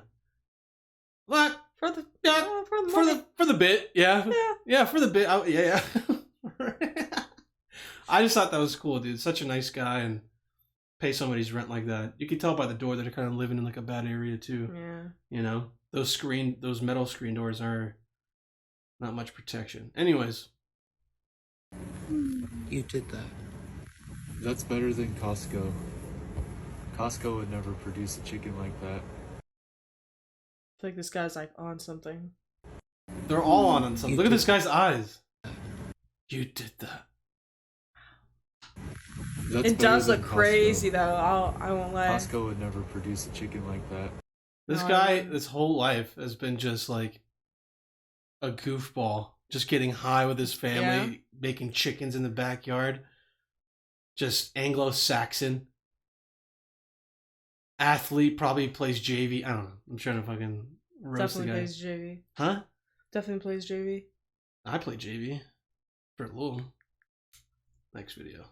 What? For the For the bit, yeah. Yeah. Yeah, for the bit. Yeah. I just thought that was cool, dude. Such a nice guy, and pay somebody's rent like that. You can tell by the door that they're kind of living in like a bad area too. Yeah. You know, those metal screen doors are not much protection. Anyways, You did that. That's better than Costco. Costco would never produce a chicken like that. I feel like this guy's like on something. they're all on something. Look at this guy's eyes. You did that. That's It better does than look Costco. crazy though. I won't lie. Costco would never produce a chicken like that. This No, guy, I- this whole life has been just like a goofball, just getting high with his family, making chickens in the backyard. Just Anglo-Saxon. Athlete, probably plays JV. I don't know. I'm trying to fucking roast Definitely the guy. plays JV. Huh? Definitely plays JV. I play JV for a little. Next video.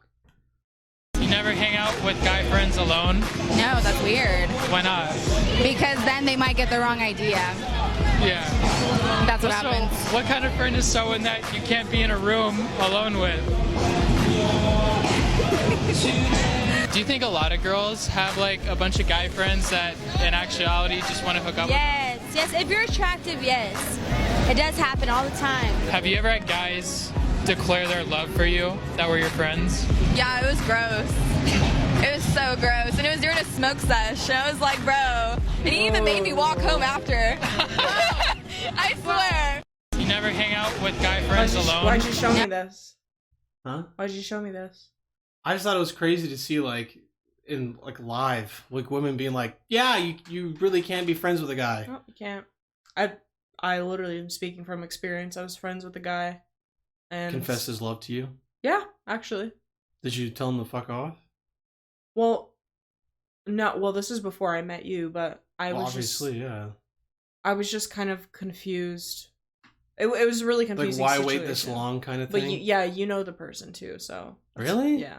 You never hang out with guy friends alone? No, that's weird. Why not? Because then they might get the wrong idea. Yeah. That's what So, happens. what kind of friend is someone that you can't be in a room alone with? Do you think a lot of girls have like a bunch of guy friends that in actuality just want to hook up Yes, yes. If you're attractive, yes. It does happen all the time. with? Have you ever had guys declare their love for you that were your friends? Yeah, it was gross. It was so gross. And it was during a smoke sesh. And I was like, bro. And he even made me walk home after. I swear. You never ever hang out with guy friends alone? Why'd you show me this? Huh? Why'd you show me this? I just thought it was crazy to see like in like live, like women being like, "Yeah, you really can't be friends with a guy." No, you can't. I literally am speaking from experience. I was friends with a guy, and Confessed his love to you. Yeah, actually. Did you tell him to fuck off? Well, no. Well, this is before I met you, but I was obviously, yeah. I was just kind of confused. It was a really confusing. Like, why situation. wait this long, kind of thing? But yeah, you know the person too, so really, yeah.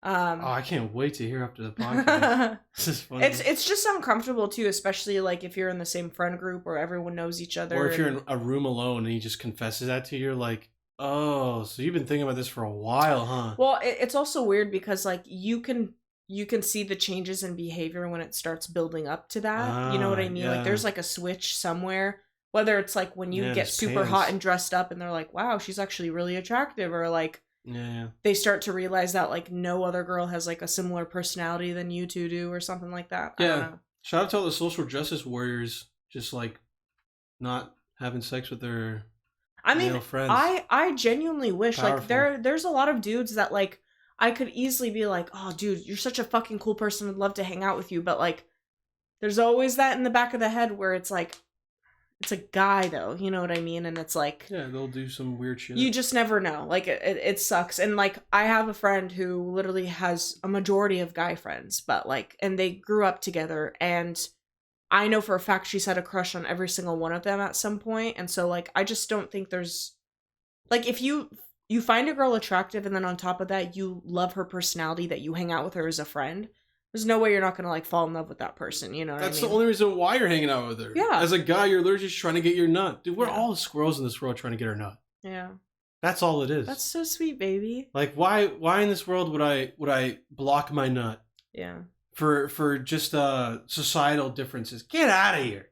Oh, I can't wait to hear after the podcast. This is funny. It's just uncomfortable too, especially like if you're in the same friend group where everyone knows each other. Or if you're in a room alone and he just confesses that to you, you're like, oh, so you've been thinking about this for a while, huh? Well, it's also weird because like you can see the changes in behavior when it starts building up to that. You know what I mean? Yeah. Like there's like a switch somewhere. Whether it's like when you get super hot and dressed up and they're like, wow, she's actually really attractive, or like they start to realize that like no other girl has like a similar personality than you two do, or something like that. I don't know. Shout out to all the social justice warriors, just like not having sex with their male friends. I genuinely wish Powerful. like there's a lot of dudes that like I could easily be like, oh dude, you're such a fucking cool person, I'd love to hang out with you, but like there's always that in the back of the head where it's like, it's a guy though, you know what I mean? And it's like, yeah, they'll do some weird shit. You just never know. Like it sucks. And like I have a friend who literally has a majority of guy friends, but like, and they grew up together, and I know for a fact she's had a crush on every single one of them at some point. And so like, I just don't think there's like, if you find a girl attractive and then on top of that, you love her personality, that you hang out with her as a friend, there's no way you're not going to like fall in love with that person. You know what I mean? That's the only reason why you're hanging out with her. Yeah. As a guy, you're literally just trying to get your nut. Dude, we're all squirrels in this world trying to get our nut. Yeah. That's all it is. That's so sweet, baby. Like, why in this world would I block my nut? Yeah. For just societal differences. Get out of here.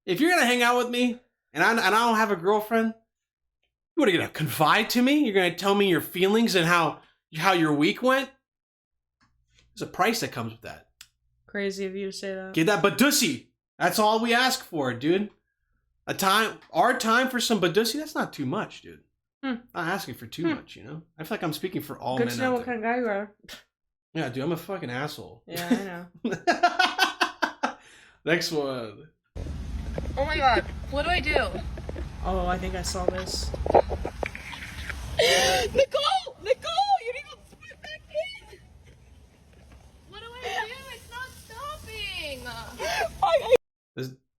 If you're gonna hang out with me and I don't have a girlfriend, what are you gonna confide to me? You're gonna tell me your feelings and how your week went? There's a price that comes with that. Crazy of you to say that. Get that badussy. That's all we ask for, dude. Our time for some badussy, that's not too much, dude. Not asking for too much, you know? I feel like I'm speaking for all men Good to know out what there. kind of guy you are. Yeah, dude, I'm a fucking asshole. Yeah, I know. Next one. Oh my god, what do I do? Oh, I think I saw this. Nicole! Nicole! You need to split back in! What do I do? It's not stopping!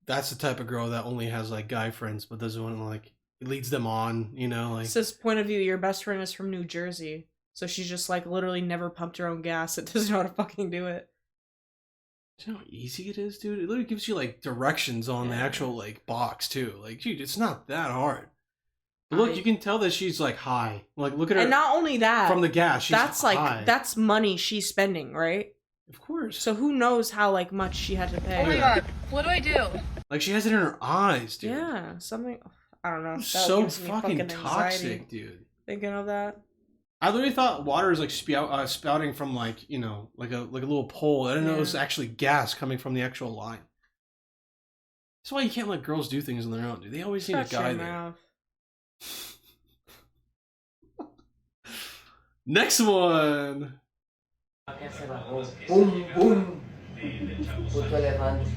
That's the type of girl that only has like guy friends, but doesn't want to like leads them on, you know, like. It says point of view, your best friend is from New Jersey. So she's just like literally never pumped her own gas. It doesn't know how to fucking do it. Do you know how easy it is, dude? It literally gives you like directions on the actual like box too. Like, dude, it's not that hard. But look, you can tell that she's like high. Like, look at her. And not only that, from the gas, she's that's high. like that's money she's spending, right? Of course. So who knows how like much she had to pay? Oh my god, what do I do? Like, she has it in her eyes, dude. Yeah, something. I don't know. That So gives me fucking anxiety toxic, dude. Thinking of that. I literally thought water is like spouting from like, you know, like a little pole. I didn't know it was actually gas coming from the actual line. That's why you can't let girls do things on their own, dude. They always need a Shut guy your there. mouth. Next one. Boom, boom. Puto elefante.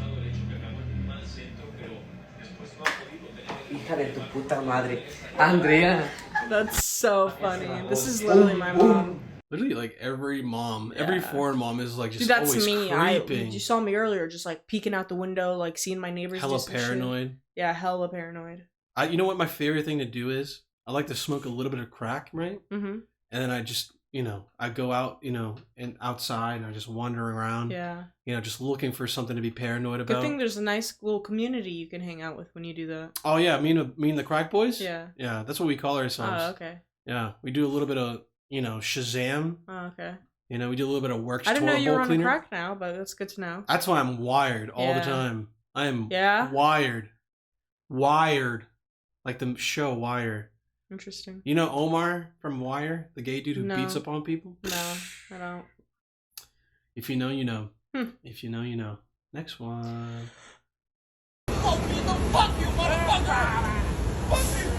Hija de tu puta madre. Andrea. That's so funny. This is literally my mom. Literally, like every mom, every foreign mom is like just Dude, that's always me. creeping. You saw me earlier, just like peeking out the window, like seeing my neighbors. Hella do some shit. paranoid. Yeah, hella paranoid. You know what my favorite thing to do is? I like to smoke a little bit of crack, right? Mm-hmm. And then I just, you know, I go out, you know, and outside and I just wandering around. Yeah. You know, just looking for something to be paranoid about. Good thing there's a nice little community you can hang out with when you do that. Oh yeah, me and the crack boys? Yeah. Yeah, that's what we call ourselves. Oh, okay. Yeah, we do a little bit of, you know, Shazam. Oh, okay. You know, we do a little bit of work. I didn't know you bowl were on cleaner. crack now, but that's good to know. That's why I'm wired all the Yeah. time. I am Yeah? wired. Wired. Like the show Wire. Interesting. You know Omar from Wire? The gay dude who No. beats up on people? No, I don't. If you know, you know. Hmm. If you know, you know. Next one. Fuck you, motherfucker! Fuck you!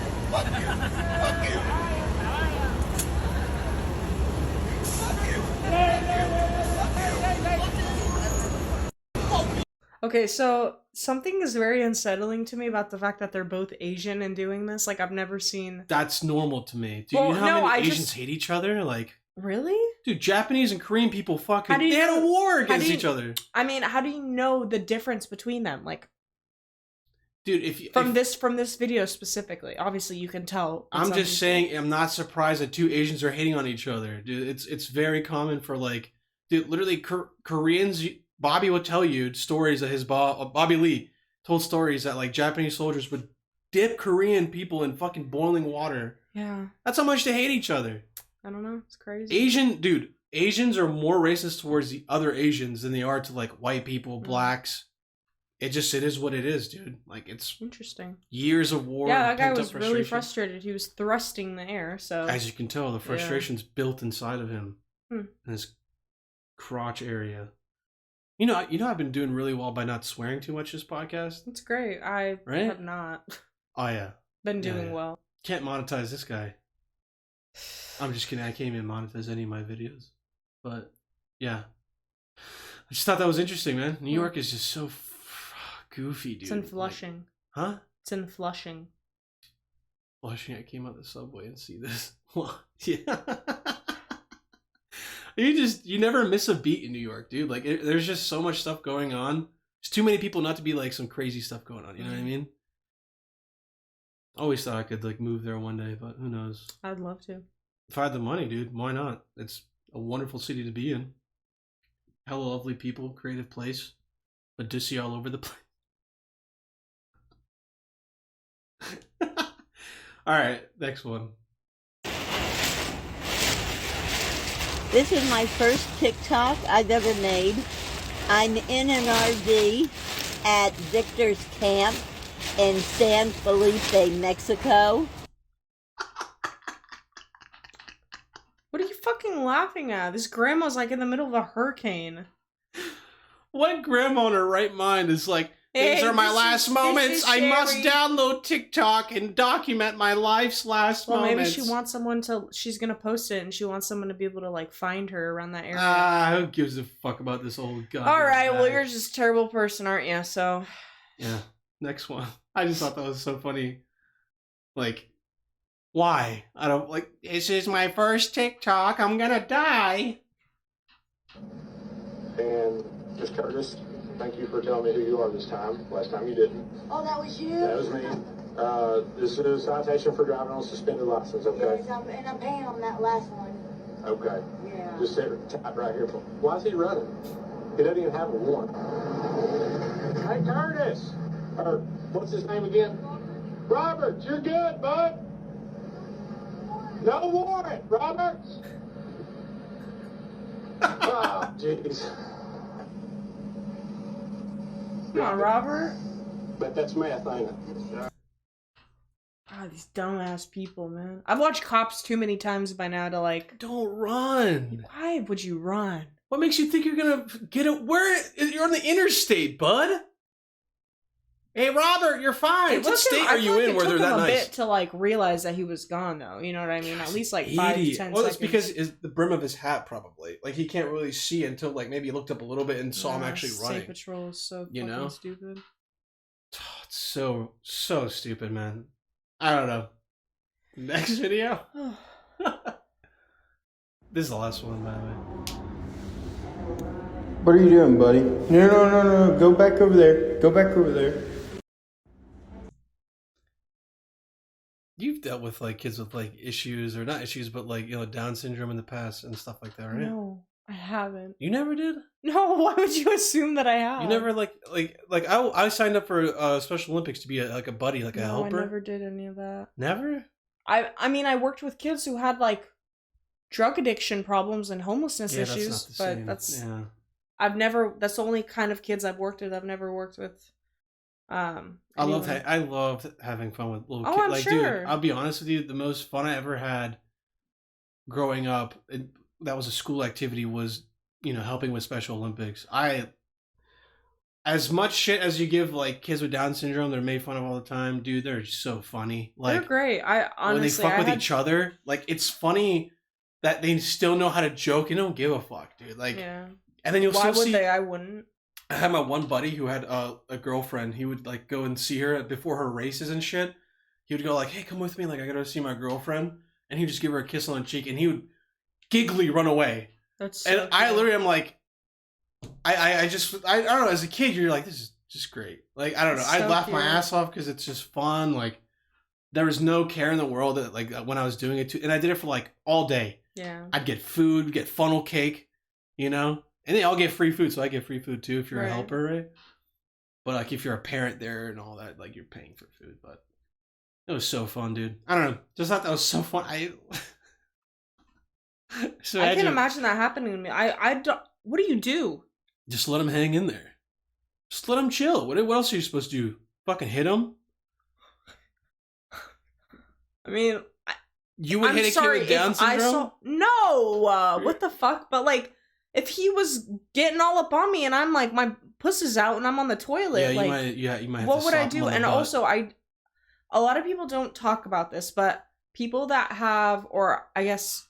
Okay, so something is very unsettling to me about the fact that they're both Asian and doing this. Like, I've never seen... That's normal to me. Do Well, you know how no, many I Asians just- hate each other? Like, Really? dude, Japanese and Korean people fucking... How do you They had a know- war how against do you- each other. I mean, how do you know the difference between them? Like, Dude, if you... from this video specifically, obviously you can tell. I'm some just people- saying, I'm not surprised that two Asians are hating on each other, dude. It's very common for like, dude, literally Koreans. Bobby would tell you stories that his Bobby Lee told stories that like Japanese soldiers would dip Korean people in fucking boiling water. Yeah. That's how much they hate each other. I don't know. It's crazy. Asians are more racist towards the other Asians than they are to like white people, blacks. It is what it is, dude. Like, it's interesting. Years of war. Yeah, that guy pent-up was really frustration. frustrated. He was thrusting the air. So As you can tell, the frustration's built inside of him Hmm. in his crotch area. You know, I've been doing really well by not swearing too much this podcast. That's great. I Right? have not Oh yeah, been Yeah, doing yeah. well. Can't monetize this guy. I'm just kidding. I can't even monetize any of my videos. But yeah, I just thought that was interesting, man. New York is just so goofy, dude. It's in Flushing. Huh? It's in Flushing. Flushing. I came out the subway and see this. Yeah. You never miss a beat in New York, dude. Like, there's just so much stuff going on. There's too many people not to be like some crazy stuff going on. You know what I mean? Always thought I could like move there one day, but who knows? I'd love to. If I had the money, dude, why not? It's a wonderful city to be in. Hella lovely people, creative place, but dissy all over the place. All right, next one. This is my first TikTok I've ever made. I'm in an RV at Victor's camp in San Felipe, Mexico. What are you fucking laughing at? This grandma's like in the middle of a hurricane. What grandma in her right mind is like, these Hey, are my this last is- moments. this is I must Sherry." download TikTok and document my life's last Well, moments. maybe she wants someone to. She's gonna post it, and she wants someone to be able to like find her around that area. Who gives a fuck about this old guy? All right, well, you're just a terrible person, aren't you? So Yeah. Next one. I just thought that was so funny. Like, why? I don't like. This is my first TikTok. I'm gonna die. And just Curtis, thank you for telling me who you are this time. Last time you didn't. Oh, that was you? That was me. This is citation for driving on suspended license, okay? Yes, and I'm paying on that last one. Okay. Yeah. Just sit tap right here. Why is he running? He doesn't even have a warrant. Hey, Curtis! Or, what's his name again? Robert, you're good, bud. No warrant, Robert. Oh, jeez. come on, Robert. But that's meth, ain't it? God, these dumbass people, man. I've watched Cops too many times by now to like. Don't run. Why would you run? What makes you think you're gonna get it? You're on the interstate, bud. Hey, Robert, you're fine. It What took state him- I are feel you like in it where took they're that him a nice? bit to like realize that he was gone, though. You know what I mean? At least like 5 to 10 Well, seconds. it's because it's the brim of his hat, probably. Like, he can't really see until like maybe he looked up a little bit and saw him actually State running. Patrol is so You fucking know? stupid. It's so stupid, man. I don't know. Next video. This is the last one, by the way. What are you doing, buddy? No. Go back over there. Go back over there. You've dealt with like kids with like issues, or not issues, but like, you know, Down syndrome in the past and stuff like that, right? No, I haven't. You never did? No, why would you assume that I have? You never like I signed up for Special Olympics to be like a buddy, like a No, helper. I never did any of that. Never? I mean, I worked with kids who had like drug addiction problems and homelessness Yeah, that's issues, not the but same. that's Yeah. I've never. That's the only kind of kids I've worked with. I've never worked with. I anyone. loved having fun with little Oh, kids. I'm Like, sure. dude, I'll be honest with you, the most fun I ever had growing up, that was a school activity, was, you know, helping with Special Olympics. as much shit as you give like kids with Down syndrome, they're made fun of all the time, dude. They're so funny. Like they're great. I honestly, when they fuck with each other, like it's funny that they still know how to joke and don't give a fuck, dude. Like, yeah. And then you'll Why still would see. they? I wouldn't. I had my one buddy who had a girlfriend. He would like go and see her before her races and shit. He would go like, "Hey, come with me. Like, I gotta see my girlfriend." And he'd just give her a kiss on the cheek, and he would giggly run away. That's and so I cute. literally am like, I don't know. As a kid, you're like, this is just great. Like, I don't know. It's I so laughed my cute. ass off because it's just fun. Like, there was no care in the world that like when I was doing it too, and I did it for like all day. Yeah. I'd get food, get funnel cake, you know, and they all get free food, so I get free food too if you're a Right. helper, right? But like if you're a parent there and all that, like you're paying for food. But it was so fun, dude. I don't know, just thought that was so fun. So I can't imagine that happening to me. I don't. What do you do? just let them hang in there. Just let them chill. What else are you supposed to do? Fucking hit them? I mean, You would I'm hit a sorry kid with Down if I syndrome? saw no. What the fuck? But like, if he was getting all up on me and I'm like, my puss is out and I'm on the toilet, Yeah, you like, might. Yeah, you might. Have what to would I slap 'em do? on the And butt. also, a lot of people don't talk about this, but people that have, or I guess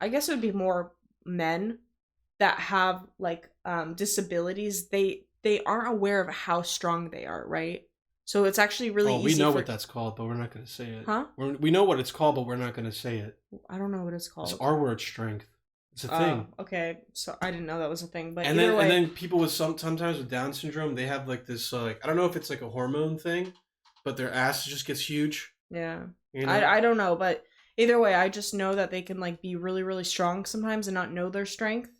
it would be more men that have like disabilities. They aren't aware of how strong they are, right? So it's actually really easy. We know for... what that's called, but we're not going to say it. Huh? We know what it's called, but we're not going to say it. I don't know what it's called. It's our word strength. It's a thing. Okay, so I didn't know that was a thing, but And either way, then people with sometimes with Down syndrome, they have like this like I don't know if it's like a hormone thing, but their ass just gets huge. yeah, You know? I don't know, but either way, I just know that they can like be really really strong sometimes and not know their strength.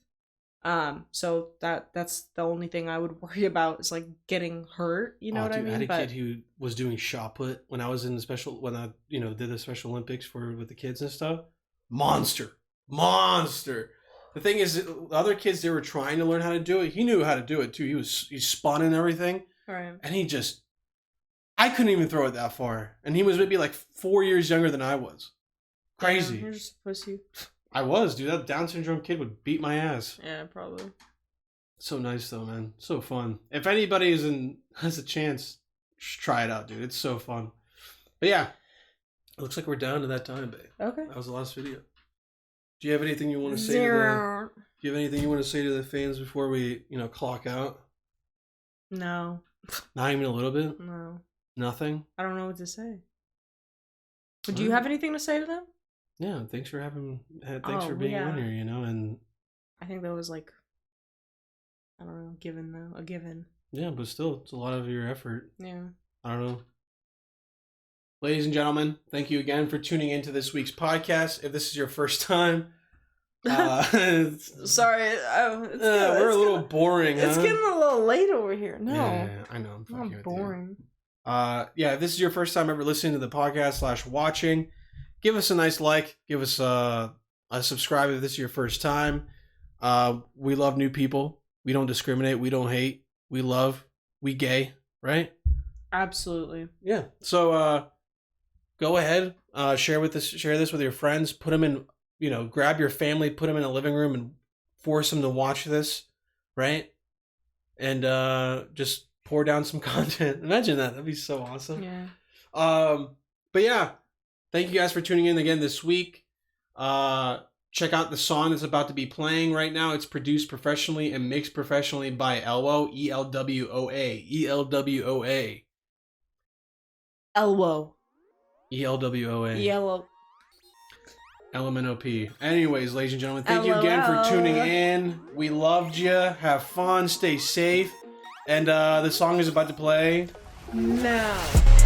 So that's the only thing I would worry about is like getting hurt. You know what I mean? I had a kid who was doing shot put when I was in when I did the Special Olympics with the kids and stuff. Monster. The thing is, the other kids, they were trying to learn how to do it. He knew how to do it too. He spun and everything, right. and I couldn't even throw it that far, and he was maybe like 4 years younger than I was. Crazy. Yeah, you're just a pussy. I was, dude. That Down syndrome kid would beat my ass. Yeah, probably. So nice though, man. So fun. If anybody has a chance, just try it out, dude. It's so fun. But yeah, it looks like we're down to that time, babe. Okay. That was the last video. Do you have anything you want to say? Do you have anything you want to say to the fans before we, clock out? No. Not even a little bit. No. Nothing. I don't know what to say. But do you have anything to say to them? Yeah. Thanks for being on here. And I think that was like, I don't know, a given. Yeah, but still, it's a lot of your effort. Yeah. I don't know. Ladies and gentlemen, thank you again for tuning into this week's podcast. If this is your first time, sorry, we're a little boring. It's huh? getting a little late over here. No, yeah, I know. I'm fucking not with boring. You. If this is your first time ever listening to the podcast / watching, give us a nice like. Give us a subscribe if this is your first time. We love new people. We don't discriminate. We don't hate. We love. We gay. Right? Absolutely. Yeah. So go ahead. Share this with your friends. Put them in. Grab your family. Put them in a living room and force them to watch this. Right? And just pour down some content. Imagine that. That'd be so awesome. Yeah. But yeah, thank you guys for tuning in again this week. Check out the song that's about to be playing right now. It's produced professionally and mixed professionally by ELWOA, ELWOA, ELWOA. ELWOA. ELWOA. LMNOP. Anyways, ladies and gentlemen, thank you again for tuning in. We loved you. Have fun. Stay safe. And the song is about to play now.